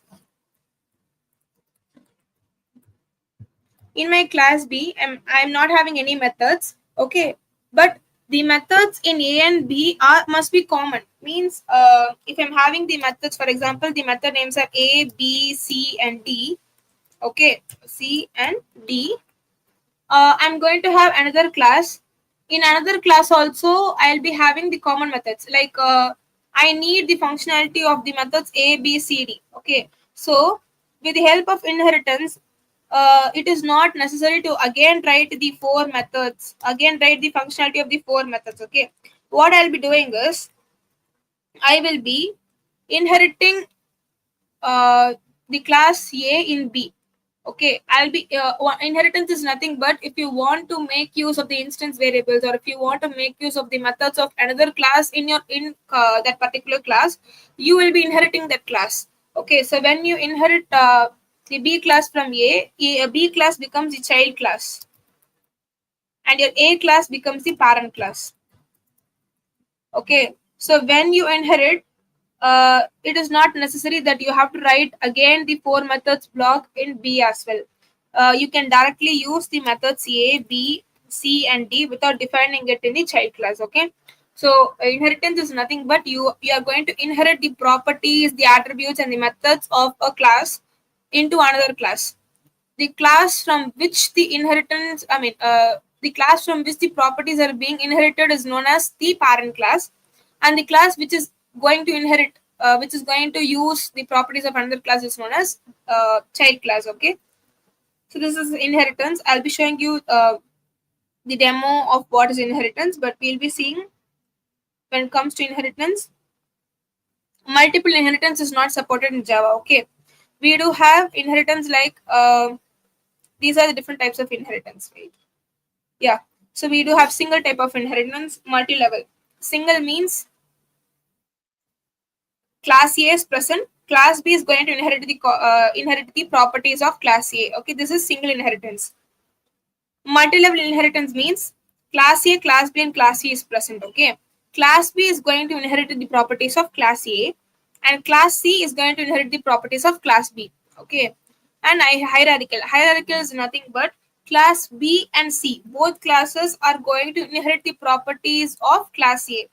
In my class B, I'm not having any methods. Okay, but the methods in A and B are must be common. Means, if I'm having the methods, for example, the method names are A, B, C, and D. Okay, C and D. I'm going to have another class. In another class also, I'll be having the common methods. Like, I need the functionality of the methods A, B, C, D. Okay, so with the help of inheritance, it is not necessary to again write the four methods, again write the functionality of the four methods. Okay, what I'll be doing is, I will be inheriting the class A in B. Okay, I'll be inheritance is nothing but if you want to make use of the instance variables, or if you want to make use of the methods of another class in your that particular class, you will be inheriting that class. Okay, so when you inherit the B class from A, B class becomes the child class, and your A class becomes the parent class. Okay, so when you inherit, it is not necessary that you have to write again the four methods block in B as well. You can directly use the methods A, B, C, and D without defining it in the child class. Okay, so inheritance is nothing but you are going to inherit the properties, the attributes, and the methods of a class into another class. The class from which the inheritance, the class from which the properties are being inherited is known as the parent class, and the class which is going to inherit, which is going to use the properties of another class, is known as child class. Okay, so this is inheritance. I'll be showing you the demo of what is inheritance, but we'll be seeing when it comes to inheritance, multiple inheritance is not supported in Java. Okay, we do have inheritance like, these are the different types of inheritance, right? Yeah. So we do have single type of inheritance, multi-level. Single means class A is present, class B is going to inherit the properties of class A. Okay, this is single inheritance. Multi-level inheritance means class A, class B, and class C is present. Okay, class B is going to inherit the properties of class A, and class C is going to inherit the properties of class B. Okay, and hierarchical is nothing but class B and C, both classes are going to inherit the properties of class A.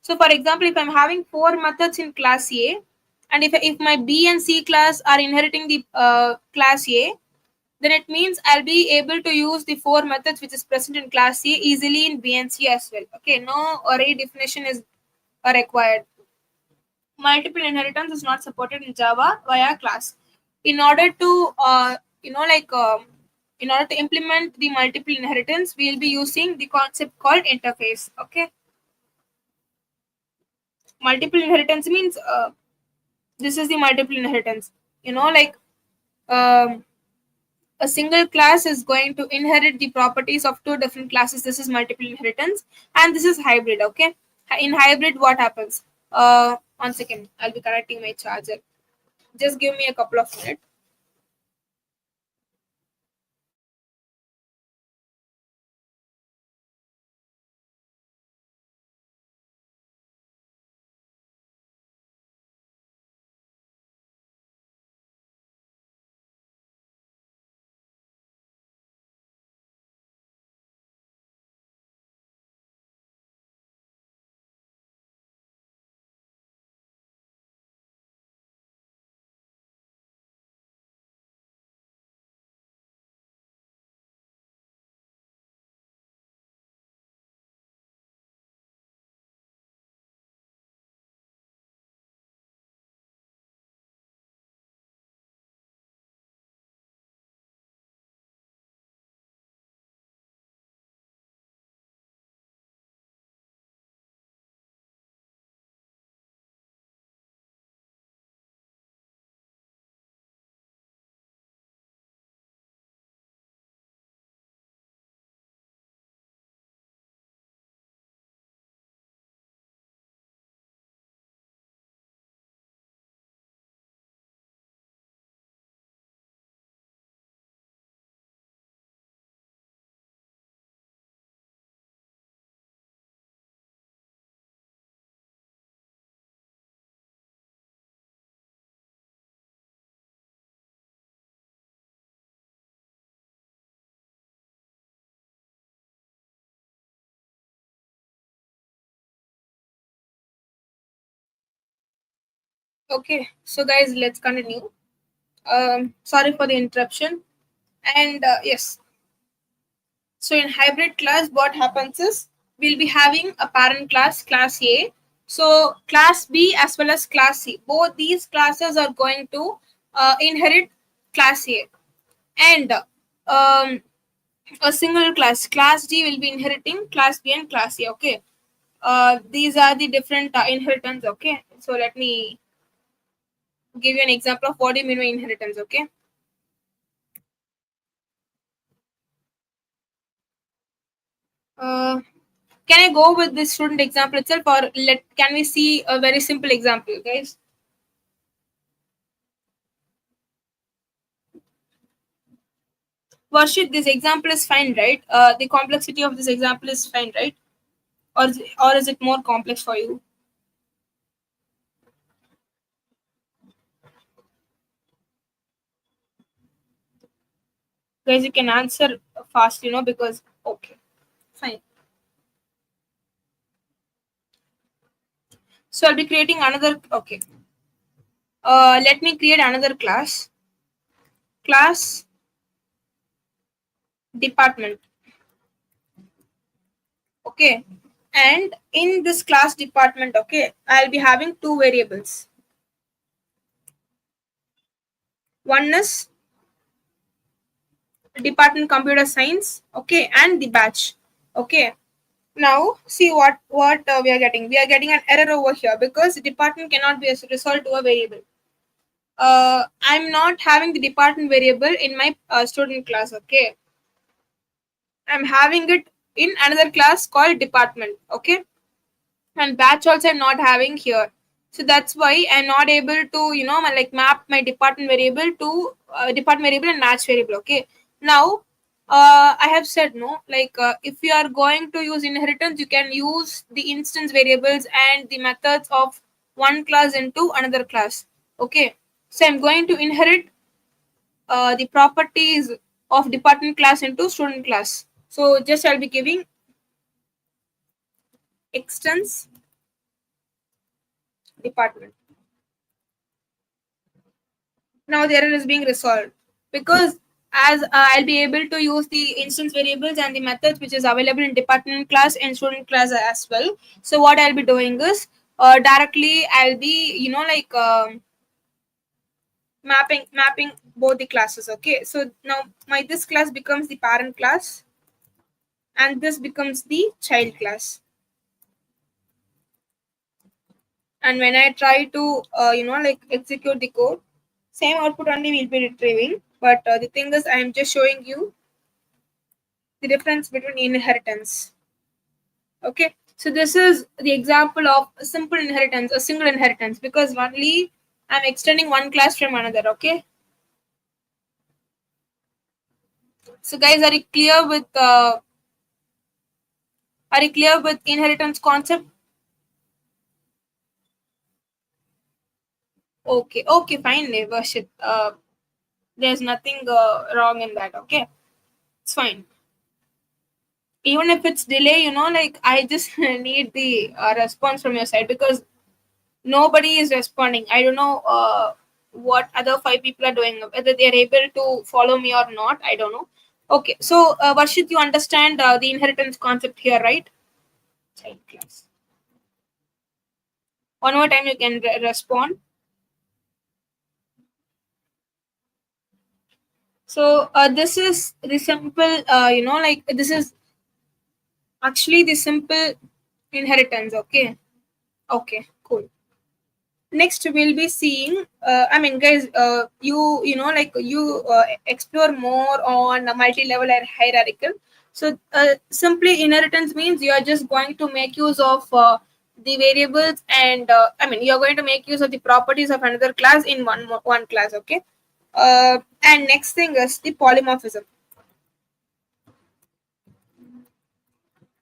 So for example, if I'm having four methods in class A, and if my B and C class are inheriting the class A, then it means I'll be able to use the four methods which is present in class C easily in B and C as well. Okay, no array definition is required. Multiple inheritance is not supported in Java via class. In order to, in order to implement the multiple inheritance, we'll be using the concept called interface. Okay, multiple inheritance means, this is the multiple inheritance. Like, um, a single class is going to inherit the properties of two different classes. This is multiple inheritance, and this is hybrid. Okay, in hybrid, what happens? 1 second, I'll be connecting my charger. Just give me a couple of minutes. Okay, so guys, let's continue. Sorry for the interruption. And yes, so in hybrid class, what happens is we'll be having a parent class, class A. So class B as well as class C. Both these classes are going to inherit class A. And a single class, class D will be inheriting class B and class A. Okay. These are the different inheritance. Okay. So let me give you an example of what do you mean by inheritance. Okay. Uh, can I go with this student example itself, or let can we see a very simple example, guys? Varshit, this example is fine, right? The complexity of this example is fine, right? Or is it more complex for you? Guys, you can answer fast, because okay, fine. So I'll be creating another. Okay. Let me create another class. Class department. Okay. And in this class department, okay, I'll be having two variables. One is department computer science, okay, and the batch. Okay. Now see what we are getting. We are getting an error over here because the department cannot be resolved to a variable. I'm not having the department variable in my student class. Okay, I'm having it in another class called department. Okay, and batch also I'm not having here. So that's why I'm not able to like map my department variable to department variable and match variable. Okay, now I have said no, like if you are going to use inheritance, you can use the instance variables and the methods of one class into another class. Okay, so I'm going to inherit the properties of department class into student class. So just I'll be giving extends department. Now the error is being resolved because as I'll be able to use the instance variables and the methods which is available in department class and student class as well. So what I'll be doing is directly I'll be like mapping both the classes. Okay, so now my this class becomes the parent class and this becomes the child class. And when I try to like execute the code, same output only will be retrieving, but the thing is I'm just showing you the difference between inheritance. Okay, so this is the example of a simple inheritance, a single inheritance, because only I'm extending one class from another. Okay, so guys, are you clear with inheritance concept? Okay, okay, fine, worship. There's nothing wrong in that. Okay, it's fine. Even if it's delay, like I just need the response from your side because nobody is responding. I don't know what other five people are doing, whether they are able to follow me or not. I don't know. Okay, so Varshit, you understand the inheritance concept here, right? Child class. One more time, you can respond. So this is the simple, like this is actually the simple inheritance. Okay. Okay. Cool. Next we'll be seeing I mean guys, like you explore more on a multi-level and hierarchical. So simply inheritance means you are just going to make use of the variables and I mean you're going to make use of the properties of another class in one class. Okay, and next thing is the polymorphism.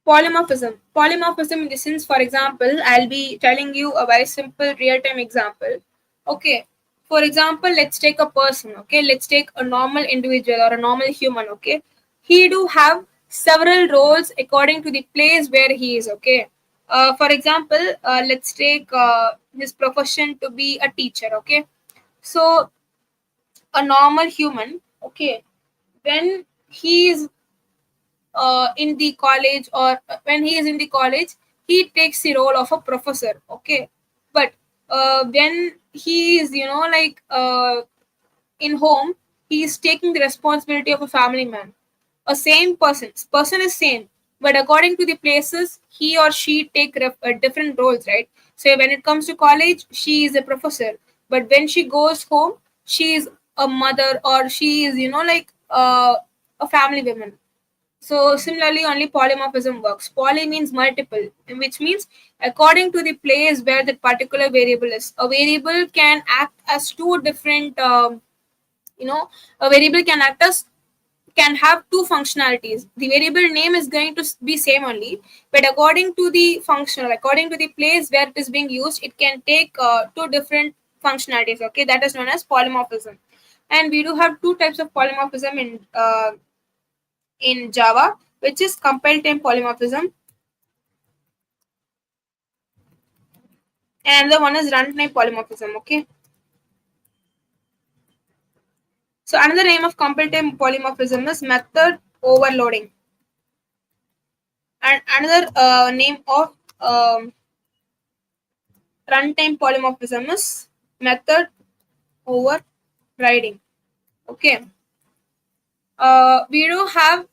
Polymorphism in the sense, for example, I'll be telling you a very simple real-time example. Okay, for example, let's take a person. Okay, let's take a normal individual or a normal human. Okay, he do have several roles according to the place where he is. Okay, For example, let's take his profession to be a teacher. Okay, so a normal human, okay, when he is in the college, or when he is in the college, he takes the role of a professor. Okay, but when he is, in home, he is taking the responsibility of a family man. A same person is same, but according to the places, he or she take different roles, right? So when it comes to college, she is a professor, but when she goes home, she is a mother, or she is, a family woman. So similarly, only polymorphism works. Poly means multiple, which means according to the place where that particular variable is. A variable can act as two different, you know, a variable can have two functionalities. The variable name is going to be same only, but according to the function, or according to the place where it is being used, it can take two different functionalities. Okay, that is known as polymorphism. And we do have two types of polymorphism in Java, which is compile time polymorphism, and the one is runtime polymorphism. Okay, so another name of compile time polymorphism is method overloading, and another name of runtime polymorphism is method overriding. Okay, we do have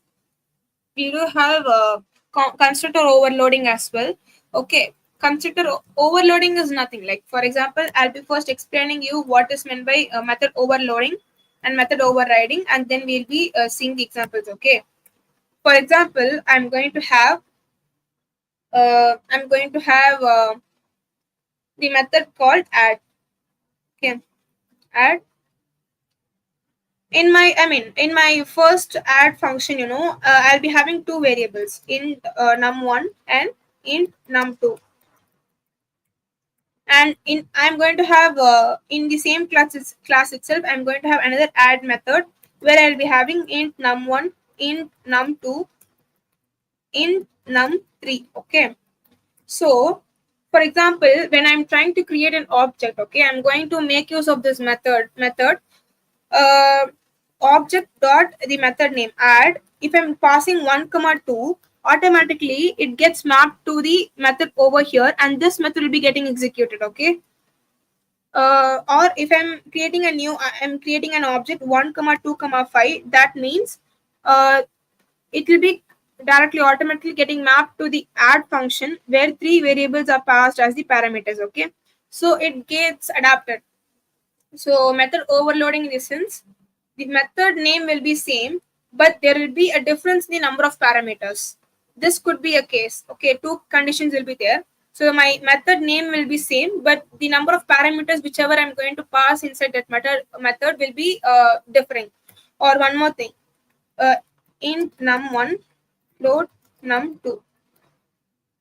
constructor overloading as well. Okay, constructor overloading is nothing like, for example, I'll be first explaining you what is meant by method overloading and method overriding, and then we'll be seeing the examples. Okay, for example, I'm going to have the method called add. Okay, add. In my first add function, I'll be having two variables, int num1 and int num2. And in I'm going to have in the same class itself, I'm going to have another add method where I'll be having int num1, int num2, int num3. Okay, so for example, when I'm trying to create an object, okay, I'm going to make use of this method uh, object dot the method name add. If I'm passing 1 comma 2, automatically it gets mapped to the method over here, and this method will be getting executed. Okay, or if I'm creating an object 1 comma 2 comma 5, that means it will be directly automatically getting mapped to the add function where three variables are passed as the parameters. Okay, so it gets adapted. So method overloading in this sense, the method name will be same, but there will be a difference in the number of parameters. This could be a case. Okay, two conditions will be there. So my method name will be same, but the number of parameters whichever I'm going to pass inside that method will be different. Or one more thing, uh, int num1 float num2.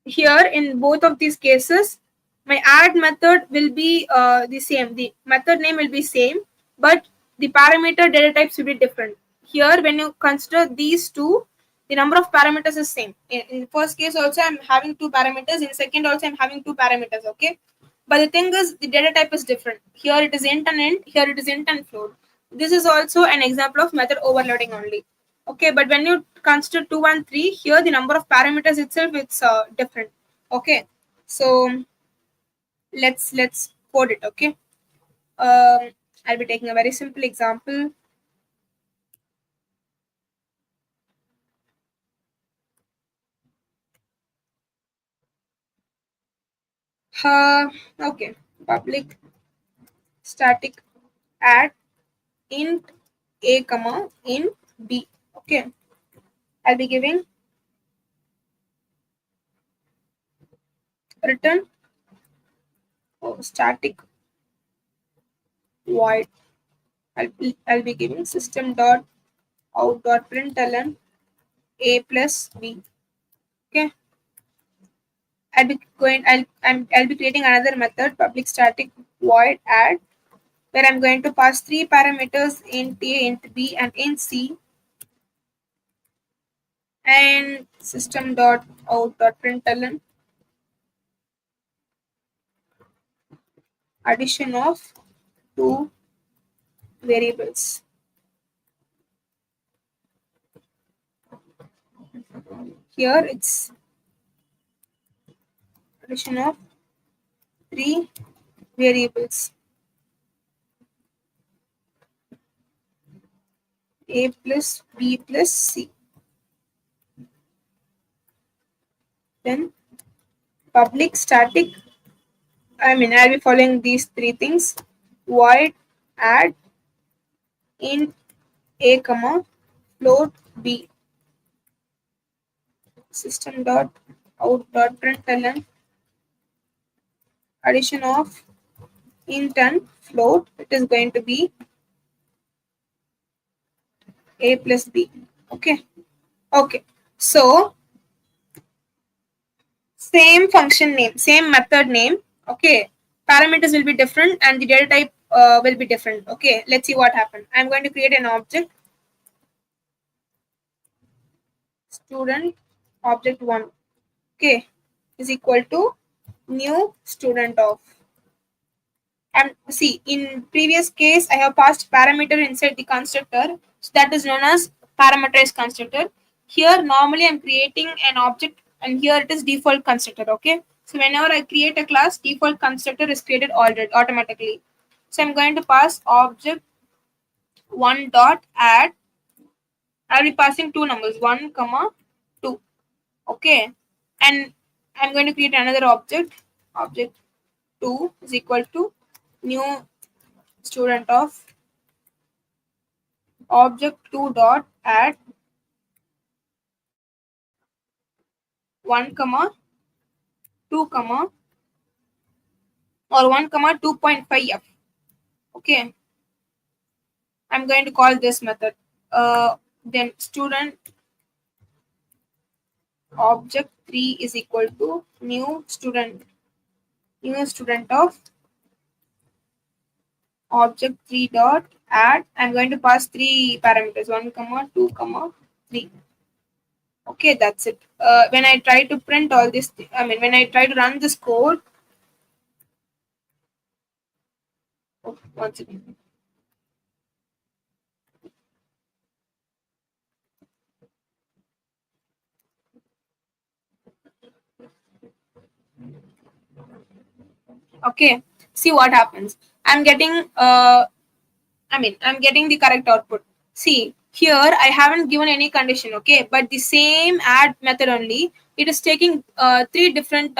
Here in both of these cases, my add method will be the same, the method name will be same, but the parameter data types will be different. Here when you consider these two, the number of parameters is same. In the first case also I'm having two parameters, in second also I'm having two parameters. Okay, but the thing is the data type is different. Here it is int and int, here it is int and float. This is also an example of method overloading only. Okay, but when you consider 2 and 3, here the number of parameters itself it's different. Okay, so let's code it. Okay, I'll be taking a very simple example. Okay, public static add int a comma int b. Okay, I'll be giving return static void. I'll be giving system dot out dot println a plus b. Okay, I'll be creating another method, public static void add, where I'm going to pass three parameters, int a, int b, and int c, and system dot out dot println addition of two variables. Here it's addition of three variables, a plus b plus c. Then public static, I'll be following these three things. Void add int a comma float b, system dot out dot println addition of int and float. It is going to be a plus b. Okay, so same function name, same method name. Okay, parameters will be different and the data type will be different. Okay, let's see what happened. I'm going to create an object, student object 1. Okay, is equal to new student of. And see, in previous case I have passed parameter inside the constructor, so that is known as parameterized constructor. Here normally I'm creating an object and here it is default constructor. Okay, so whenever I create a class, default constructor is created already automatically. So I'm going to pass object 1 dot add. I'll be passing two numbers, 1 comma 2. Okay, and I'm going to create another object 2 is equal to new student of object 2 dot add 1 comma 2 comma or 1 comma 2.5f. Okay, I'm going to call this method. Then student object 3 is equal to new student of object 3 dot add. I'm going to pass three parameters, 1 comma 2 comma 3. Okay, that's it. When I try to print all this, when I try to run this code, once again. Okay, see what happens. I'm getting I'm getting the correct output. See, here I haven't given any condition, okay, but the same add method only, it is taking three different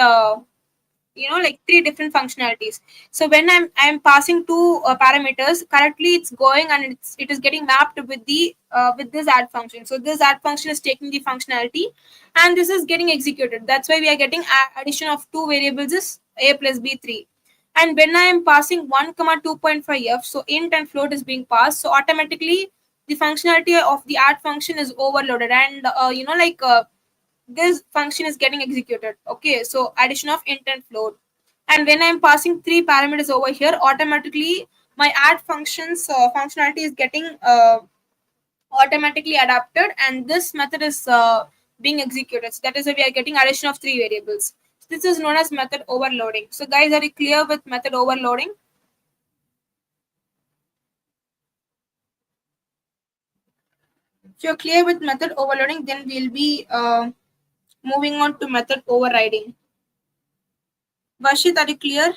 like three different functionalities. So when I'm passing two parameters correctly, it's going and it is getting mapped with the with this add function. So this add function is taking the functionality and this is getting executed. That's why we are getting addition of two variables is a plus b 3. And when I am passing 1 comma 2.5f, so int and float is being passed, so automatically the functionality of the add function is overloaded and this function is getting executed. Okay, so addition of int and float. And when I'm passing three parameters over here, automatically my add functions functionality is getting automatically adapted and this method is being executed. So that is why we are getting addition of three variables. So this is known as method overloading. So guys, are you clear with method overloading? If you're clear with method overloading, then we'll be moving on to method overriding. Varshit, are you clear?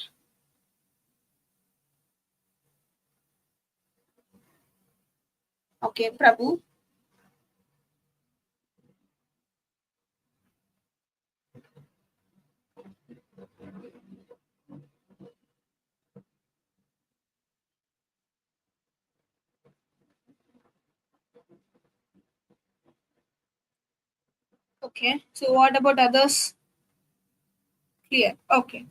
Okay, Prabhu. Okay, so what about others? Clear. Okay.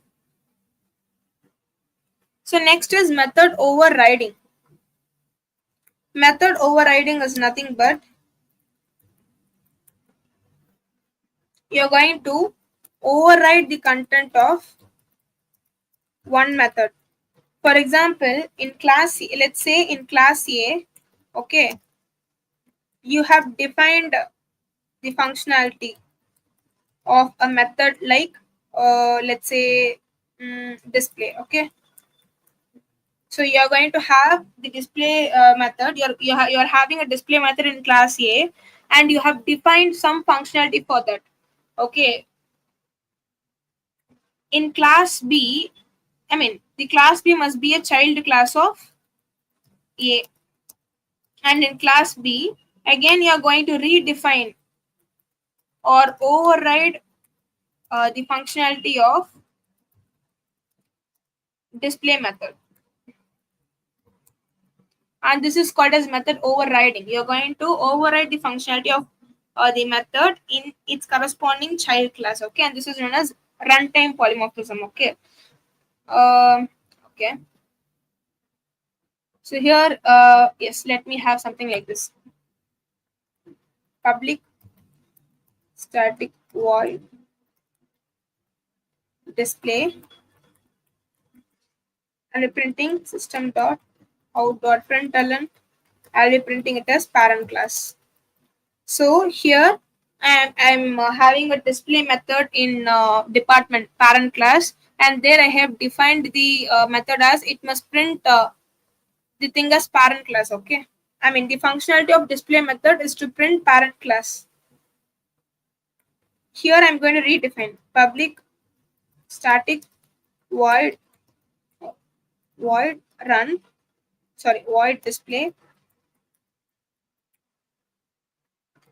So next is method overriding. Method overriding is nothing but you're going to override the content of one method. For example, in class A, let's say in class A, okay, you have defined the functionality of a method like let's say display. Okay, So you are going to have the display method. You're having a display method in class A, and you have defined some functionality for that. Okay. In class B, I mean the class B must be a child class of A, and in class B again you are going to redefine or override the functionality of display method, and this is called as method overriding. You're going to override the functionality of the method in its corresponding child class. Okay, and this is known as runtime polymorphism. Okay. um okay, so here yes, let me have something like this: public static void display, and we're printing system dot out dot println. I'll be printing it as parent class. So here I'm having a display method in department parent class, and there I have defined the method as it must print the thing as parent class. Okay, I mean the functionality of display method is to print parent class. Here I'm going to redefine public static void void run void display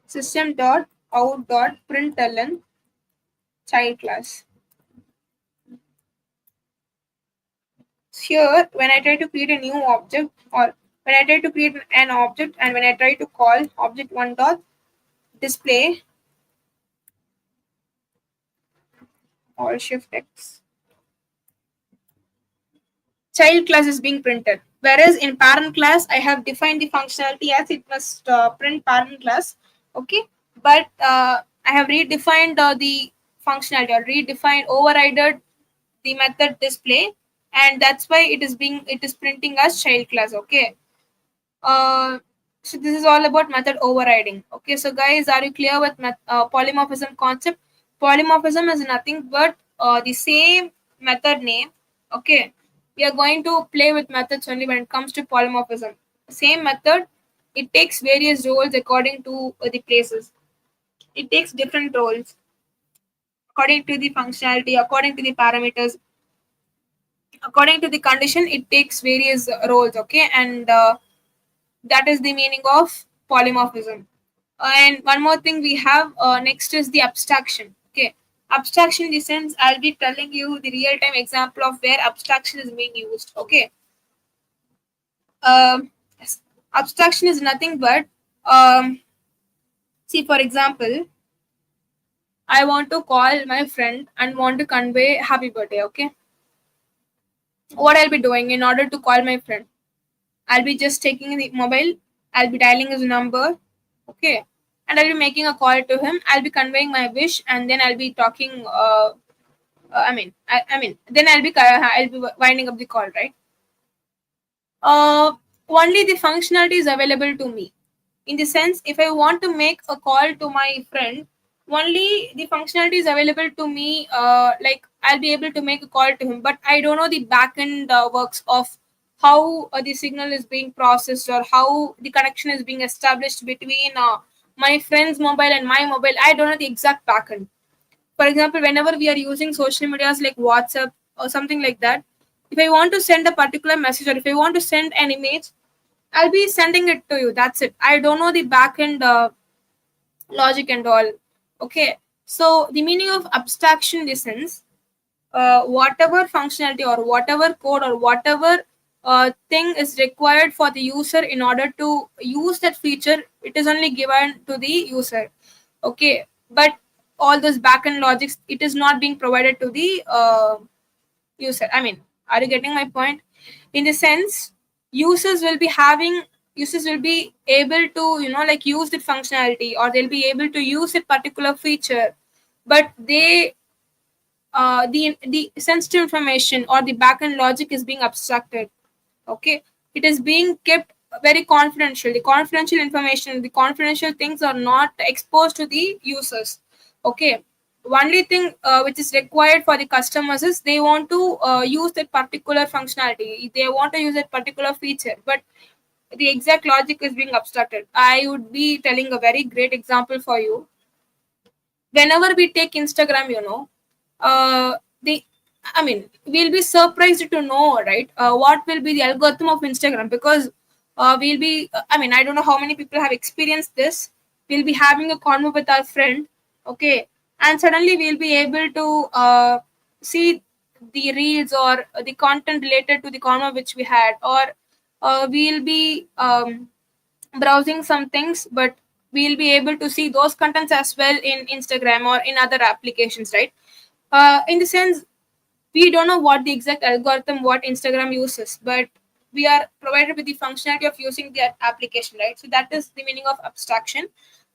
system dot out dot println child class. Here, when I try to create a new object, or when I try to create an object, and when I try to call object one dot display or shift X, child class is being printed. Whereas in parent class, I have defined the functionality as it must print parent class. Okay, but I have redefined the functionality, or redefined overridden the method display, and that's why it is printing as child class. Okay. Uh, so this is all about method overriding. Okay, so guys, are you clear with polymorphism concept? Polymorphism is nothing but the same method name. Okay, we are going to play with methods only when it comes to polymorphism. Same method, it takes various roles according to the places. It takes different roles according to the functionality, according to the parameters, according to the condition. It takes various roles. Okay, and that is the meaning of polymorphism. And one more thing we have next is the abstraction. Okay, abstraction in the sense I'll be telling you the real time example of where abstraction is being used. Okay, yes. Abstraction is nothing but see, for example, I want to call my friend and want to convey happy birthday. Okay, what I'll be doing in order to call my friend, I'll be just taking the mobile, I'll be dialing his number, okay, and I'll be making a call to him. I'll be conveying my wish, and then I'll be talking. Then I'll be winding up the call, right? Uh, Only the functionality is available to me. In the sense, if I want to make a call to my friend, only the functionality is available to me. Like I'll be able to make a call to him, but I don't know the backend works of how the signal is being processed, or how the connection is being established between my friend's mobile and my mobile. I don't know the exact backend. For example, whenever we are using social medias like WhatsApp or something like that, if I want to send a particular message, or if I want to send an image, I'll be sending it to you. That's it. I don't know the backend logic and all. Okay. So the meaning of abstraction in this sense, whatever functionality or whatever code or whatever thing is required for the user in order to use that feature, it is only given to the user. Okay, but all those backend logics, it is not being provided to the user. I mean, are you getting my point? In the sense, users will be having users will be able to like use the functionality, or they'll be able to use a particular feature, but the sensitive information or the backend logic is being abstracted. Okay, it is being kept very confidential. The confidential information, the confidential things are not exposed to the users. Okay, only thing which is required for the customers is they want to use that particular functionality, they want to use that particular feature, but the exact logic is being abstracted. I would be telling a very great example for you. Whenever we take Instagram, the I mean, we'll be surprised to know, right? What will be the algorithm of Instagram? Because we'll be, I mean, I don't know how many people have experienced this. We'll be having a convo with our friend, okay, and suddenly we'll be able to see the reels or the content related to the convo which we had, or we'll be browsing some things, but we'll be able to see those contents as well in Instagram or in other applications, right? In the sense, we don't know what the exact algorithm what Instagram uses, but we are provided with the functionality of using the application, right? So that is the meaning of abstraction.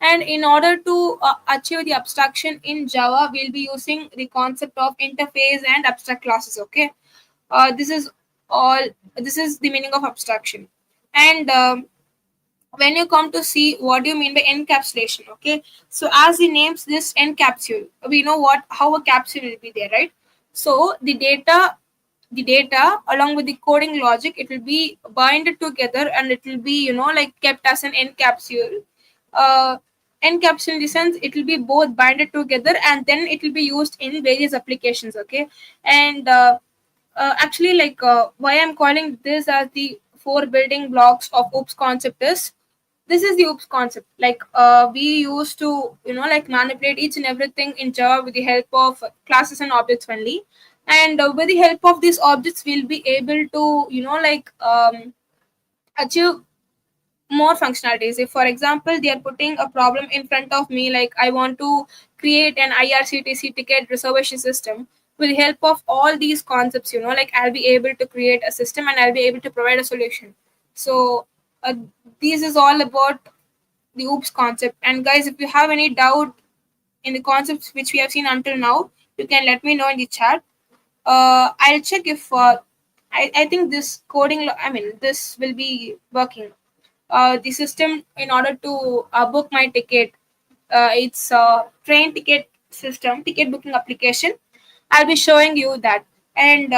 And in order to achieve the abstraction in Java, we'll be using the concept of interface and abstract classes, okay? This is all, this is the meaning of abstraction. And when you come to see what do you mean by encapsulation, okay, so as the names this encapsule, we know what how a capsule will be there, right? So the data along with the coding logic, it will be binded together and it will be, like kept as an encapsule. uh Encapsule in the sense it will be both binded together and then it will be used in various applications, okay. And actually, like, why I'm calling this as the four building blocks of oops concept is, this is the oops concept. Like, we used to, like, manipulate each and everything in Java with the help of classes and objects only. And with the help of these objects we'll be able to, like, achieve more functionalities. If for example they are putting a problem in front of me, like I want to create an IRCTC ticket reservation system, with the help of all these concepts, like I'll be able to create a system and I'll be able to provide a solution. So this is all about the oops concept. And guys, if you have any doubt in the concepts which we have seen until now, you can let me know in the chat. I'll check if I think this coding I mean this will be working. The system in order to book my ticket, it's a train ticket system, ticket booking application. I'll be showing you that. And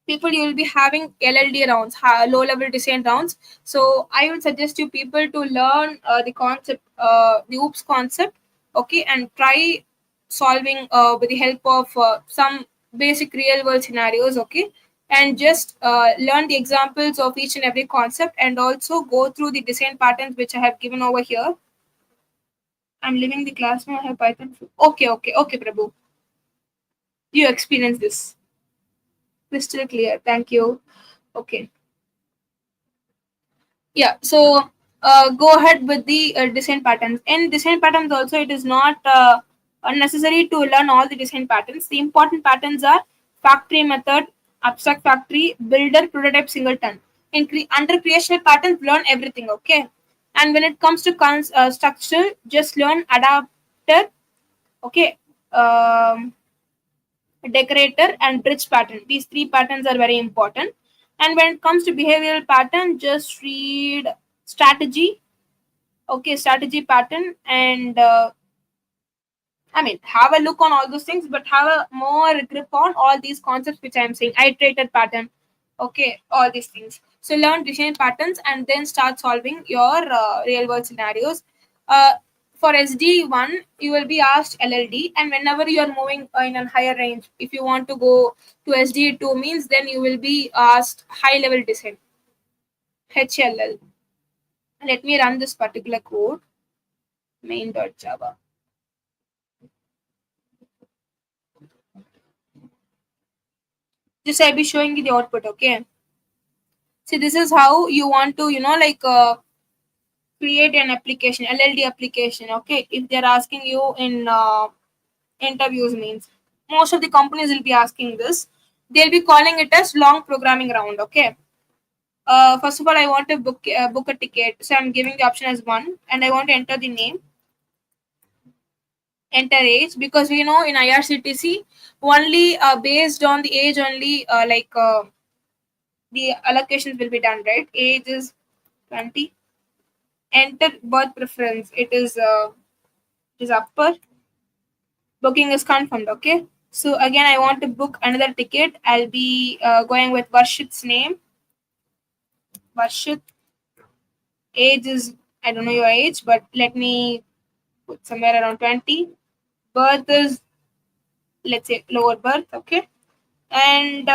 people, you will be having LLD rounds, low level design rounds. So I would suggest you people to learn the concept, the oops concept, okay, and try solving with the help of some basic real world scenarios, okay. And just learn the examples of each and every concept, and also go through the design patterns which I have given over here. I'm leaving the class now. I have Python. Okay, okay, okay, Prabhu. You experience this crystal clear. Thank you. Okay. Yeah, so go ahead with the design patterns. In design patterns also, it is not necessary to learn all the design patterns. The important patterns are factory method, abstract factory, builder, prototype, singleton. Under creational patterns, learn everything, okay. And when it comes to structural, just learn adapter, okay, um, decorator, and bridge pattern. These three patterns are very important. And when it comes to behavioral pattern, just read strategy, okay, strategy pattern. And I mean, have a look on all those things, but have a more grip on all these concepts which I'm saying. Iterated pattern, okay, all these things. So learn design patterns and then start solving your real world scenarios. Uh, for SD1, you will be asked LLD, and whenever you are moving in a higher range, if you want to go to SD2 means, then you will be asked high level design, HLL. Let me run this particular code, main.java. Just I'll be showing you the output, okay. See, this is how you want to, like, create an application, LLD application, okay. If they're asking you in interviews means, most of the companies will be asking this. They'll be calling it as long programming round, okay. First of all, I want to book a ticket, so I'm giving the option as one, and I want to enter the name, enter age, because we know in IRCTC only based on the age only, the allocations will be done, right? Age is 20. Enter birth preference. It is upper. Booking is confirmed. Okay. So again, I want to book another ticket. I'll be going with Varshit's name. Varshit. Age is, I don't know your age, but let me put somewhere around 20. Birth is, let's say, lower birth. Okay. And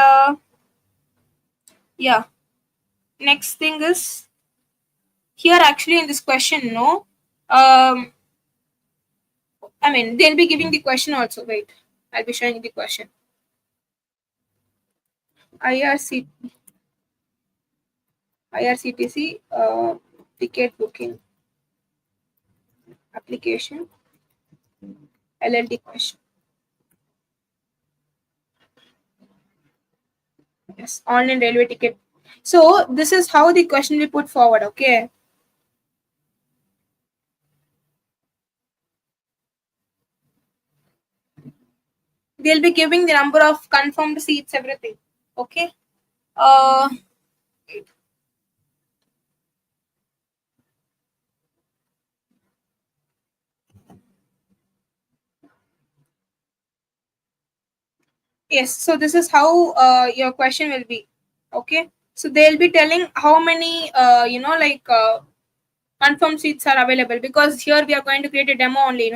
yeah, next thing is here actually in this question, no. I mean, they'll be giving the question also. Wait, I'll be showing you the question. IRC, IRCTC ticket booking application, LLD question. Yes, online railway ticket. So this is how the question we put forward. Okay. They'll be giving the number of confirmed seats, everything. Okay. Uh, yes. So this is how your question will be. Okay. So they'll be telling how many, confirmed seats are available, because here we are going to create a demo only,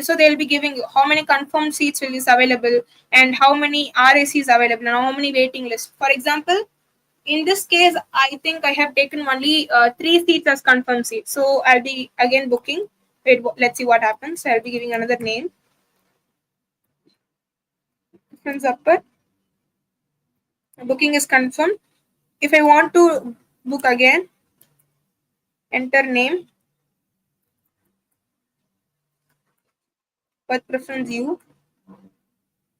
so they'll be giving you how many confirmed seats will is available, and how many RACs available, and how many waiting lists. For example, in this case, I think I have taken only 3 seats as confirmed seats, so I'll be again booking. Wait, let's see what happens. I'll be giving another name. Comes up, but booking is confirmed. If I want to book again, enter name, but preference you.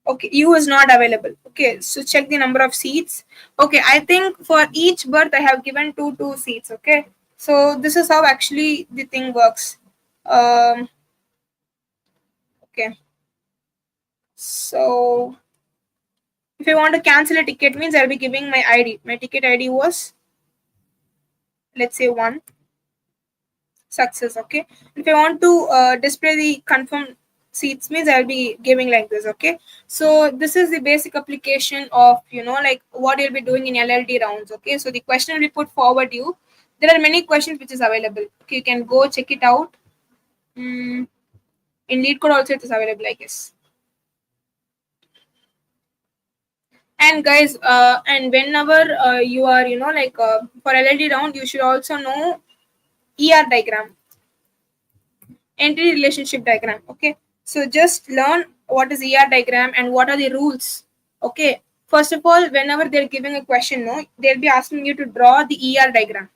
Okay, U is not available. Okay, so check the number of seats. Okay, I think for each berth I have given two seats. Okay, so this is how actually the thing works. Um, okay, so if I want to cancel a ticket, means I'll be giving my ID. My ticket ID was, let's say, 1. Success. Okay, if I want to display the confirmed seats, means I'll be giving like this. Okay, so this is the basic application of, like what you'll be doing in LLD rounds. Okay, so the question will be put forward you. There are many questions which is available. Okay, you can go check it out. In lead code also it is available, I guess. And guys, and whenever you are, for LLD round, you should also know ER diagram, entity relationship diagram. Okay, so just learn what is ER diagram and what are the rules. Okay, first of all, whenever they're giving a question, no, they'll be asking you to draw the ER diagram,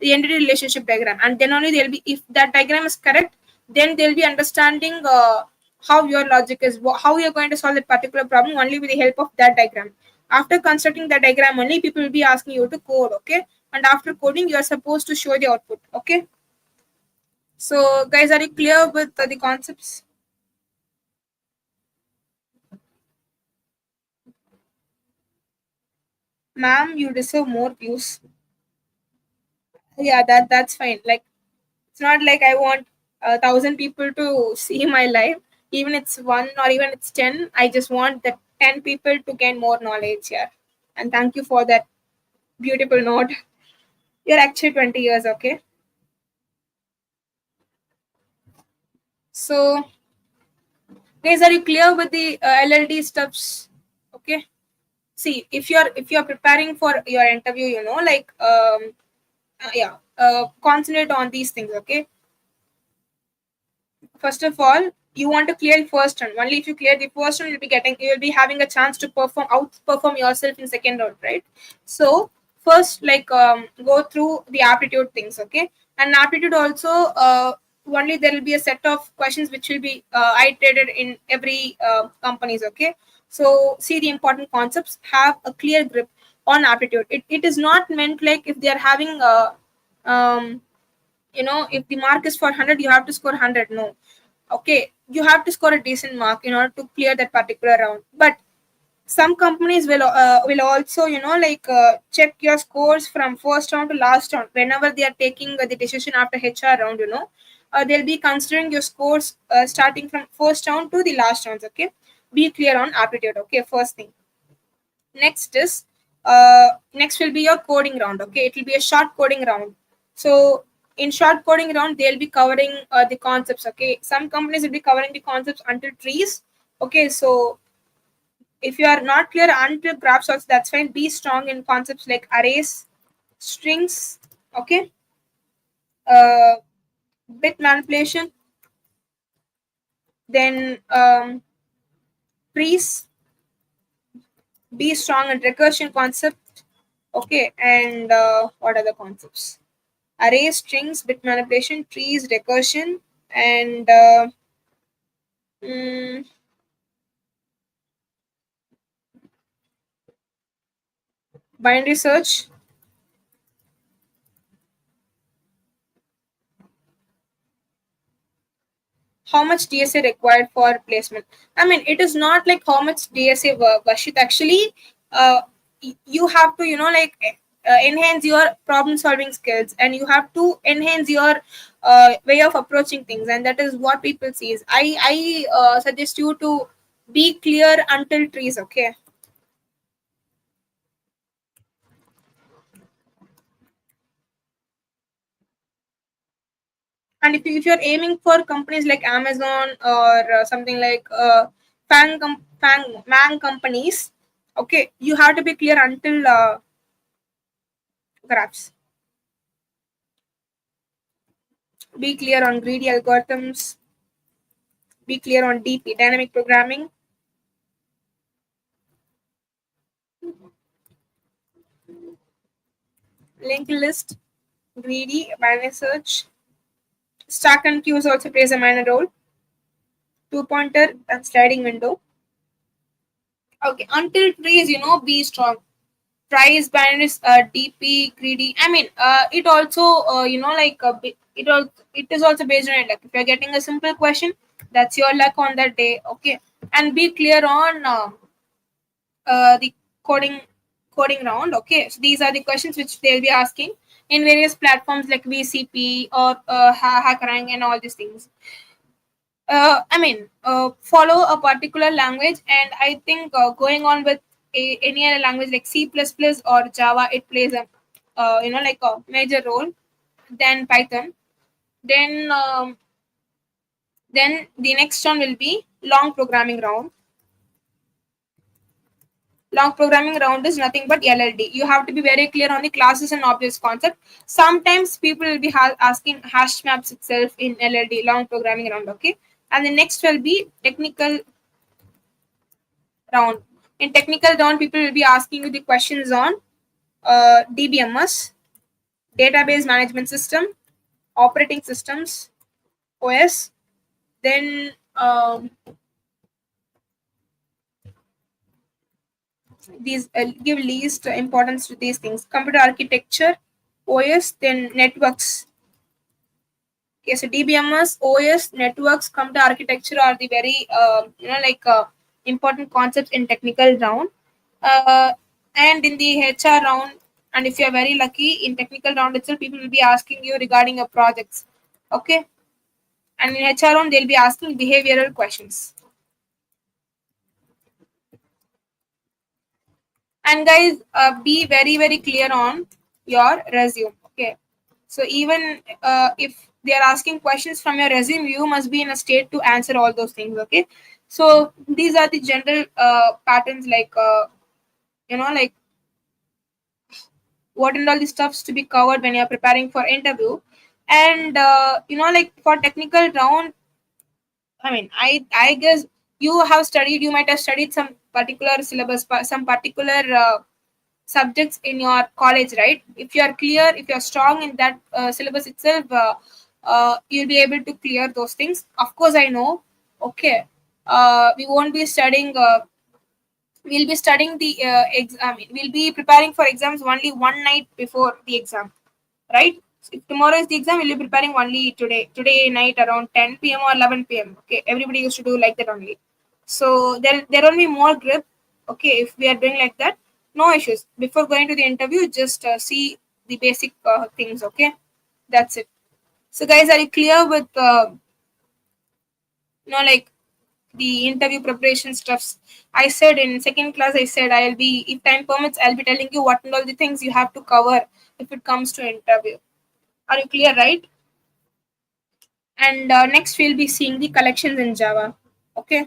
the entity relationship diagram, and then only they'll be, if that diagram is correct, then they'll be understanding how your logic is, how you're going to solve that particular problem only with the help of that diagram. After constructing the diagram only, people will be asking you to code. Okay, and after coding you are supposed to show the output. Okay, so guys, are you clear with the concepts? Ma'am, you deserve more views. Yeah, that's fine. Like, it's not like I want 1,000 people to see my life. Even it's one or even it's 10, I just want the 10 people to gain more knowledge here. And thank you for that beautiful note. You're actually 20 years. Okay, so guys, are you clear with the LLD steps? Okay, see, if you're preparing for your interview, yeah, concentrate on these things. Okay, first of all, you want to clear the first round. Only if you clear the first round, you'll be having a chance to outperform yourself in second round, right? So first, go through the aptitude things. Okay, and aptitude also, only there will be a set of questions which will be iterated in every companies. Okay, so see the important concepts, have a clear grip on aptitude. It is not meant like if they are having a if the mark is for 100, you have to score 100. No, okay, you have to score a decent mark in order to clear that particular round. But some companies will also, check your scores from first round to last round whenever they are taking the decision after HR round. they'll be considering your scores starting from first round to the last rounds. Okay, be clear on aptitude. Okay, first thing. Next will be your coding round. Okay, it will be a short coding round. So in short coding round, they'll be covering the concepts. Okay, some companies will be covering the concepts until trees. Okay, so if you are not clear until graph sorts, that's fine. Be strong in concepts like arrays, strings. Okay, uh, bit manipulation, then trees. Be strong in recursion concept. Okay, and what are the concepts? Arrays, strings, bit manipulation, trees, recursion, and mm, binary search. How much DSA required for placement? I mean, it is not like how much DSA Vashit. Actually, you have to, enhance your problem solving skills, and you have to enhance your way of approaching things, and that is what people sees. I suggest you to be clear until trees. Okay. And if you're aiming for companies like Amazon or something like Fang companies, okay, you have to be clear until graphs. Be clear on greedy algorithms. Be clear on DP, dynamic programming. Linked list, greedy, binary search. Stack and queues also plays a minor role. Two pointer and sliding window. Okay, until trees, be strong. Price binaries, DP, greedy. I mean, it also, it is also based on your luck. If you're getting a simple question, that's your luck on that day. Okay, and be clear on the coding coding round. Okay, so these are the questions which they'll be asking in various platforms like VCP or HackerRank and all these things. Follow a particular language, and I think going on with any other language like C++ or Java, it plays a like a major role than Python. Then the next one will be long programming round. Long programming round is nothing but LLD. You have to be very clear on the classes and objects concept. Sometimes people will be asking hash maps itself in LLD, long programming round. Okay, and the next will be technical round. In technical round, people will be asking you the questions on DBMS, database management system, operating systems, OS. Then these give least importance to these things: computer architecture, OS, then networks. Okay, so DBMS, OS, networks, computer architecture are the very important concepts in technical round. And in the HR round, and if you are very lucky in technical round itself, people will be asking you regarding your projects. Okay, and in HR round they'll be asking behavioral questions. And guys, be very clear on your resume. Okay, so even if they are asking questions from your resume, you must be in a state to answer all those things. Okay, so these are the general patterns, like like what and all the stuffs to be covered when you're preparing for interview. And like for technical round, I guess you might have studied some particular syllabus, some particular subjects in your college, right? If you are clear, if you are strong in that syllabus itself, you'll be able to clear those things. Of course, I know. Okay, we won't be studying we'll be studying the we'll be preparing for exams only one night before the exam, right? So if tomorrow is the exam, we'll be preparing only today night around 10 p.m. or 11 p.m. Okay, everybody used to do like that only. So there will be more grip. Okay, if we are doing like that, no issues. Before going to the interview, just see the basic things. Okay, that's it. So guys, are you clear with like the interview preparation stuffs? I said in second class, I said I'll be, if time permits, I'll be telling you what and all the things you have to cover if it comes to interview. Are you clear, right? And next we'll be seeing the collections in Java. Okay.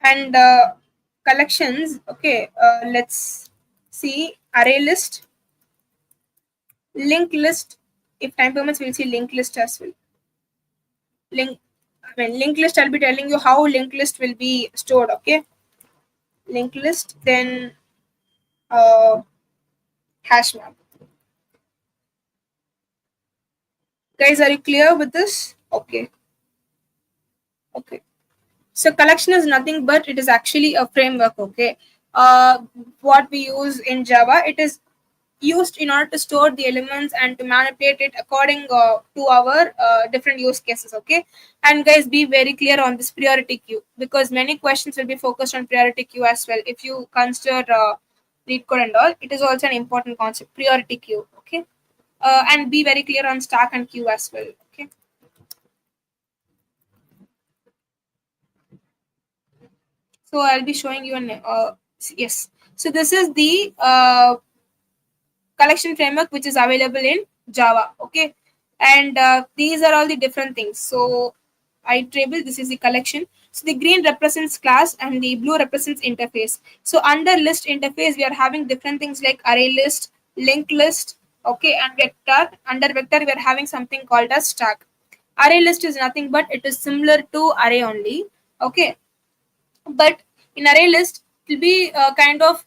And collections. Okay. Let's see array list, linked list. If time permits, we'll see linked list as well. Link. I mean, linked list. I'll be telling you how linked list will be stored. Okay. Linked list. Then uh, hash map. Guys, are you clear with this? Okay. Okay. So collection is nothing but it is actually a framework. Okay. What we use in Java, it is used in order to store the elements and to manipulate it according to our different use cases. Okay. And guys, be very clear on this priority queue, because many questions will be focused on priority queue as well. If you consider lead code and all, it is also an important concept, priority queue. Okay. And be very clear on stack and queue as well. Okay. So I'll be showing you an yes. So this is the collection framework which is available in Java. Okay, and these are all the different things. So I table, this is the collection. So the green represents class and the blue represents interface. So under list interface, we are having different things like array list, linked list, okay, and vector. Under vector, we are having something called as stack. Array list is nothing but it is similar to array only. Okay, but in array list it will be kind of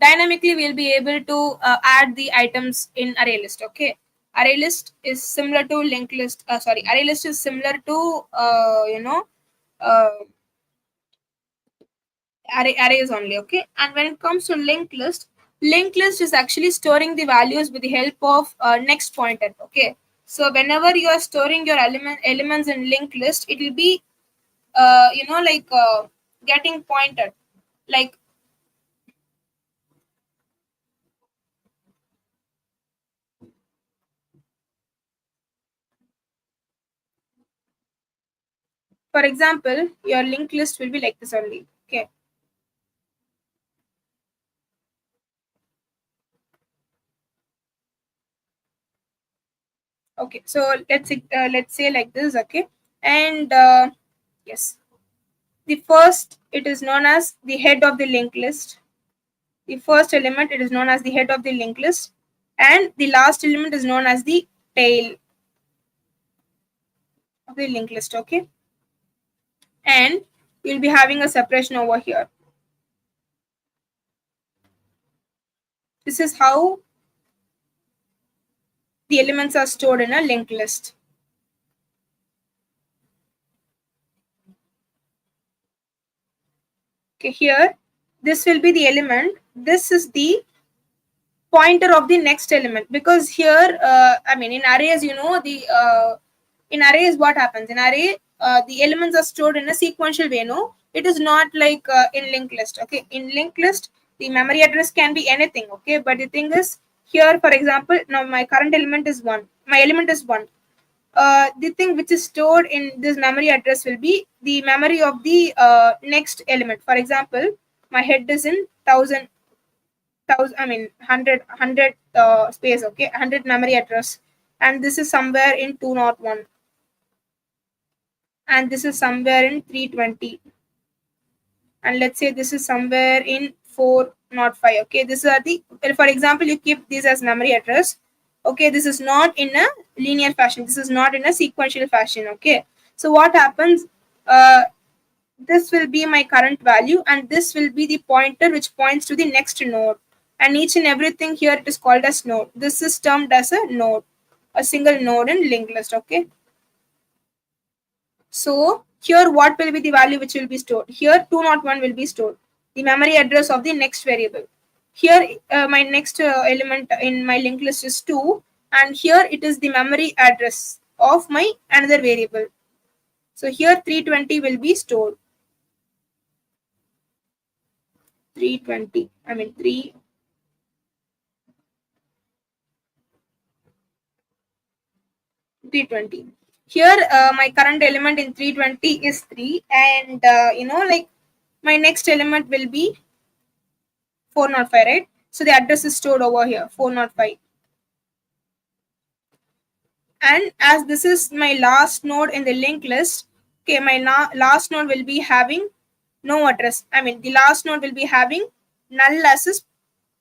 dynamically we'll be able to add the items in array list. Okay, array list is similar to linked list, sorry, array list is similar to uh, arrays only. Okay, and when it comes to linked list is actually storing the values with the help of next pointer. Okay, so whenever you are storing your elements in linked list, it will be getting pointed. Like, for example, your linked list will be like this only. Okay. Okay. So let's say like this. Okay. And yes, the first it is known as the head of the linked list. The first element it is known as the head of the linked list, and the last element is known as the tail of the linked list. Okay. And you'll be having a separation over here. This is how the elements are stored in a linked list. Okay, here this will be the element. This is the pointer of the next element, because here I mean in arrays, the in arrays what happens in array, the elements are stored in a sequential way. No, it is not like in linked list. Okay, in linked list the memory address can be anything. Okay, but the thing is here, for example, now my current element is 1, my element is 1. The thing which is stored in this memory address will be the memory of the next element. For example, my head is in 1000, I mean 100 space. Okay, 100 memory address, and this is somewhere in 201, and this is somewhere in 320, and let's say this is somewhere in 405. Okay, these are the, well, for example, you keep this as memory address. Okay, this is not in a linear fashion, this is not in a sequential fashion. Okay, so what happens, uh, this will be my current value, and this will be the pointer which points to the next node, and each and everything here it is called as node. This is termed as a node, a single node in linked list. Okay, so here what will be the value which will be stored? Here 201 will be stored, the memory address of the next variable. Here my next element in my linked list is 2, and here it is the memory address of my another variable. So here 320 will be stored. 320, I mean 3 320. Here my current element in 320 is 3, and like my next element will be 405, right? So the address is stored over here, 405. And as this is my last node in the linked list, okay, my last node will be having no address. I mean, the last node will be having null as its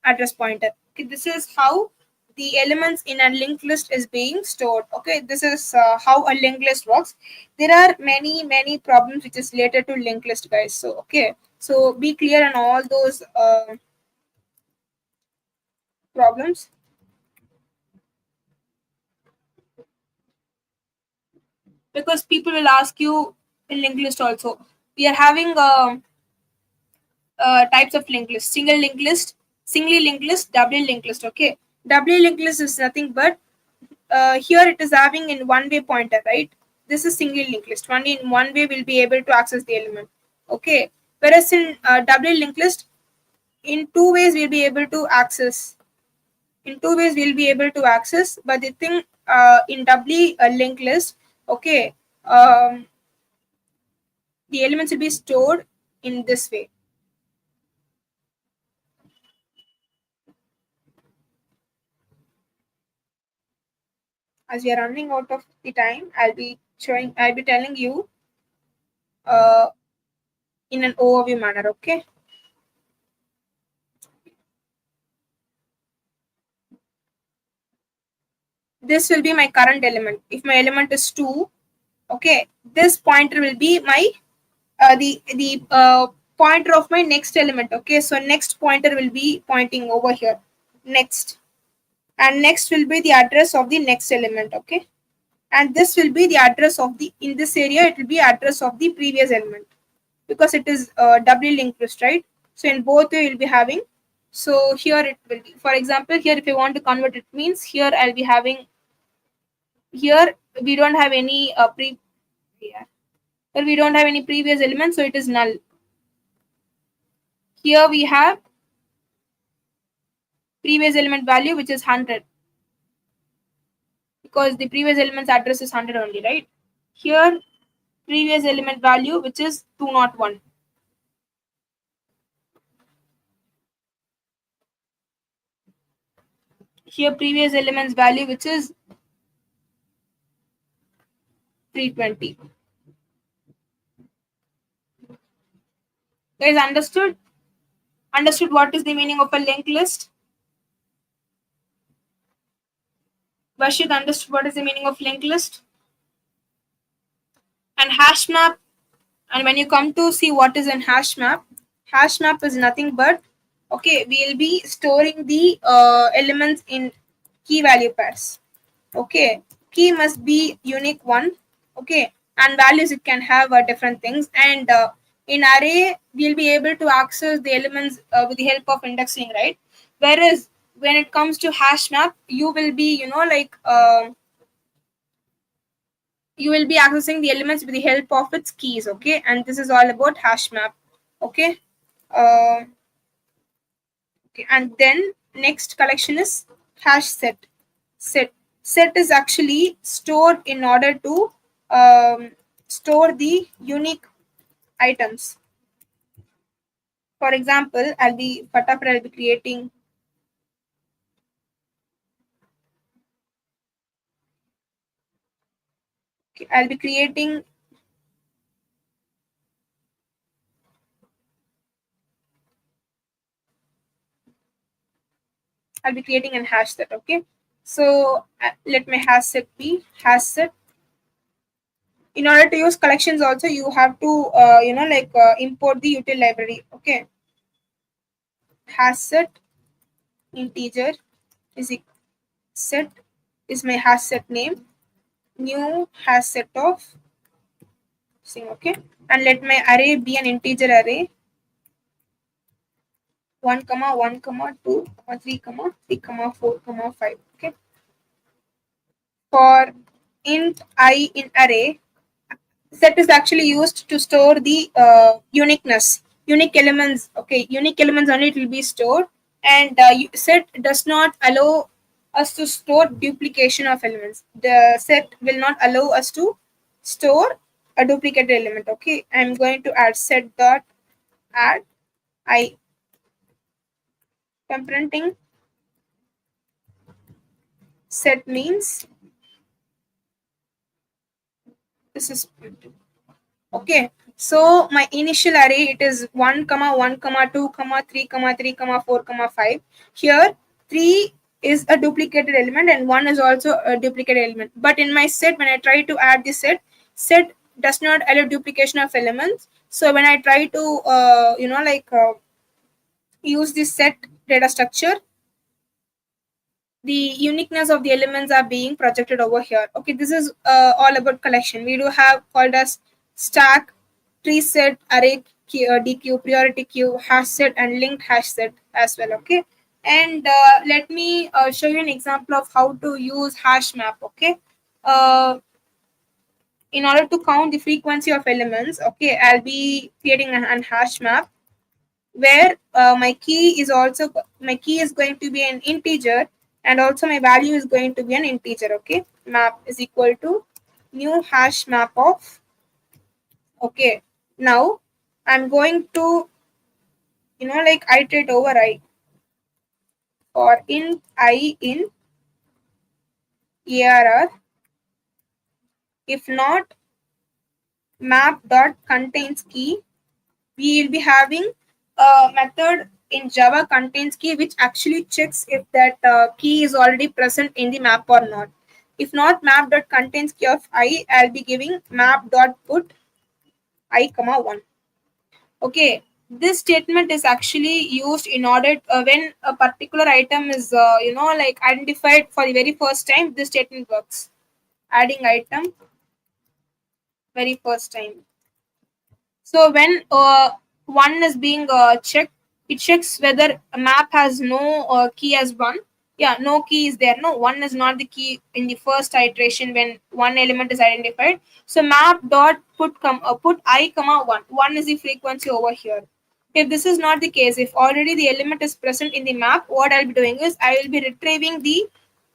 address pointer. Okay, this is how the elements in a linked list is being stored. Okay, this is how a linked list works. There are many problems which is related to linked list, guys. So okay, so be clear on all those problems, because people will ask you in linked list also. We are having types of linked list: single linked list, singly linked list, doubly linked list. Okay, doubly linked list is nothing but here it is having in one way pointer, right? This is single linked list. Only in one way will be able to access the element. Okay, whereas in doubly linked list, in two ways we'll be able to access. In two ways we'll be able to access, but the thing in doubly linked list, okay, the elements will be stored in this way. As we are running out of the time, I'll be telling you uh, in an overview manner. Okay, this will be my current element. If my element is 2, okay, this pointer will be my the pointer of my next element. Okay, so next pointer will be pointing over here, next, and next will be the address of the next element. Okay, and this will be the address of the, in this area it will be address of the previous element, because it is doubly linked list, right? So in both we will be having. So here it will be, for example, here if I want to convert, it means here I'll be having, here we don't have any yeah, here we don't have any previous element, so it is null. Here we have previous element value, which is 100, because the previous element's address is 100 only, right? Here previous element value, which is 201. Here previous element's value, which is 320. Guys, understood what is the meaning of a linked list? Varshit, understood what is the meaning of linked list? And hash map, and when you come to see what is an hash map is nothing but, okay, we'll be storing the elements in key value pairs. Okay, key must be unique one. Okay, and values it can have different things, and in array we'll be able to access the elements with the help of indexing, right? Whereas when it comes to hash map, you will be, like you will be accessing the elements with the help of its keys. Okay, and this is all about hash map. Okay, uh, okay, and then next collection is hash set. Set is actually stored in order to store the unique items. For example, I'll be creating, okay, I'll be creating an hash set. Okay, so let my hash set be hash set. In order to use collections also, you have to import the util library. Okay, hash set integer is set is my hash set name, new hash set of string. Okay, and let my array be an integer array, 1 comma 1 comma 2 comma 3 comma 3 comma 4 comma 5. Okay, for int I in array, set is actually used to store the uniqueness, unique elements. Okay, unique elements only it will be stored, and set does not allow us to store duplication of elements. The set will not allow us to store a duplicate element. Okay, I'm going to add set dot add I. Imprinting set means this is okay. So my initial array, it is 1 comma 1 comma 2 comma 3 comma 3 comma 4 comma 5. Here 3 is a duplicated element and 1 is also a duplicated element. But in my set, when I try to add the set does not allow duplication of elements. So when I try to use this set data structure, the uniqueness of the elements are being projected over here. Okay, this is all about collection. We do have called as stack, tree set, array queue, DQ, priority queue, hash set, and linked hash set as well. Okay, and let me show you an example of how to use hash map. Okay, uh, in order to count the frequency of elements, okay, I'll be creating an hash map where my key is going to be an integer, and also my value is going to be an integer. Okay, map is equal to new hash map of. Okay, now I'm going to iterate over I for int I in arr. If not, map dot contains key, we will be having a method in Java contains key which actually checks if that key is already present in the map or not. If not, map dot contains key of I, I'll be giving map dot put I comma 1. Okay, this statement is actually used in order when a particular item is identified for the very first time. This statement works. Adding item very first time. So when one is being checked, it checks whether a map has no key as one. Yeah, no key is there. No, one is not the key in the first iteration when one element is identified. So map dot put I comma one. One is the frequency over here. If this is not the case, if already the element is present in the map, what I'll be doing is I will be retrieving the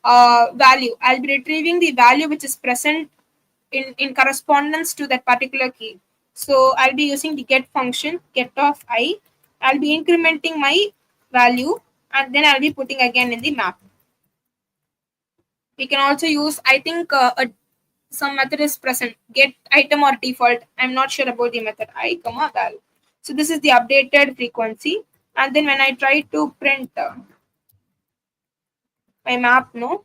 value. I'll be retrieving the value which is present in correspondence to that particular key. So I'll be using the get function, get of I. I'll be incrementing my value and then I'll be putting again in the map. We can also use, I think some method is present, get item or default. I'm not sure about the method I comma val. So this is the updated frequency. And then when I try to print my map, no,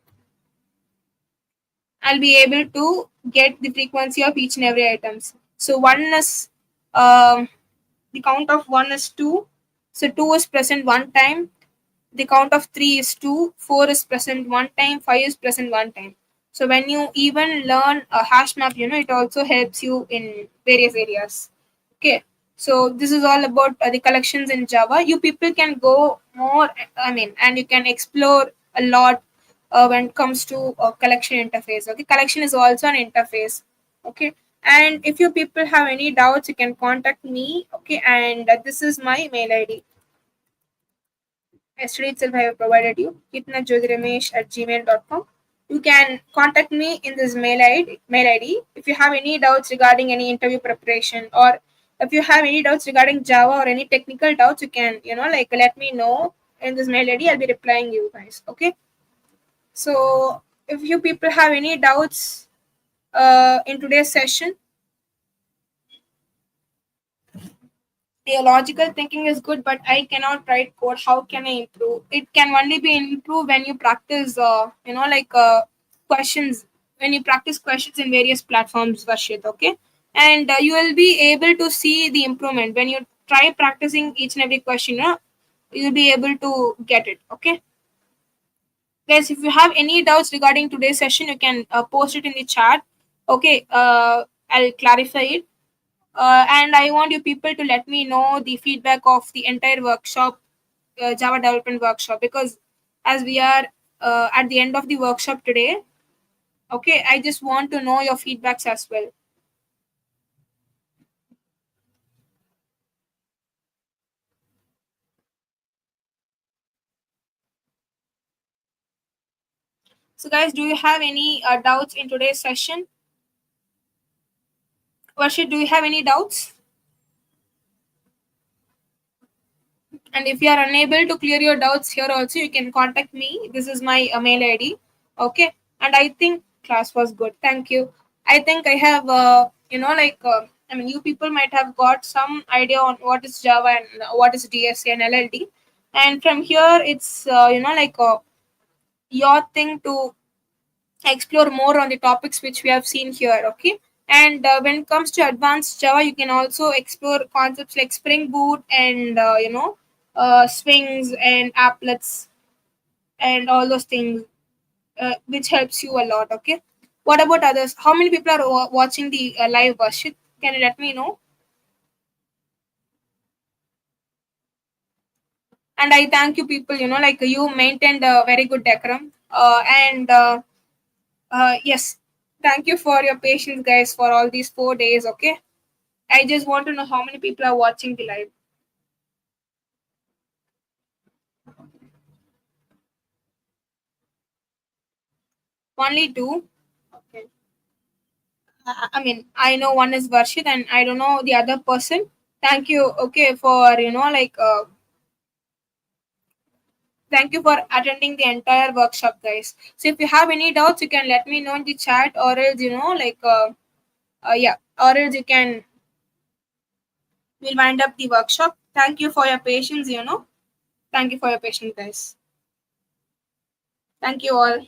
I'll be able to get the frequency of each and every items. So one is the count of 1 is 2. So 2 is present one time. The count of 3 is 2. 4 is present one time. 5 is present one time. So when you even learn a hash map, it also helps you in various areas. Okay. So this is all about the collections in Java. You people can go more, and you can explore a lot when it comes to collection interface. Okay, collection is also an interface. Okay, and if you people have any doubts, you can contact me. Okay, and this is my mail ID. Yesterday itself I have provided you kitnajyotiramesh at gmail.com. You can contact me in this mail ID if you have any doubts regarding any interview preparation, or if you have any doubts regarding Java or any technical doubts, you can let me know in this mail ID. I'll be replying you guys. Okay, so if you people have any doubts in today's session, the logical thinking is good, but I cannot write code. How can I improve? It can only be improved when you practice, questions. When you practice questions in various platforms, Varshit. Okay, and you will be able to see the improvement when you try practicing each and every question. You'll be able to get it. Okay, guys. If you have any doubts regarding today's session, you can post it in the chat. Okay, I'll clarify it. And I want you people to let me know the feedback of the entire workshop, Java development workshop, because as we are at the end of the workshop today, okay, I just want to know your feedbacks as well. So, guys, do you have any doubts in today's session? Varshit, do you have any doubts? And if you are unable to clear your doubts here also, you can contact me. This is my mail ID. Okay. And I think class was good. Thank you. I think I have, I mean, you people might have got some idea on what is Java and what is DSC and LLD. And from here, it's, your thing to explore more on the topics which we have seen here. Okay. And when it comes to advanced Java, you can also explore concepts like Spring Boot and swings and applets and all those things, which helps you a lot. Okay. What about others? How many people are watching the live worship? Can you let me know? And I thank you people. Like you maintained a very good decorum. And yes, thank you for your patience, guys, for all these 4 days. Okay. I just want to know how many people are watching the live. Only two. Okay. I mean, I know one is Varshit and I don't know the other person. Thank you. Okay, for thank you for attending the entire workshop, guys. So if you have any doubts, you can let me know in the chat, or else yeah, or else you can we'll wind up the workshop. Thank you for your patience. Thank you for your patience, guys. Thank you all.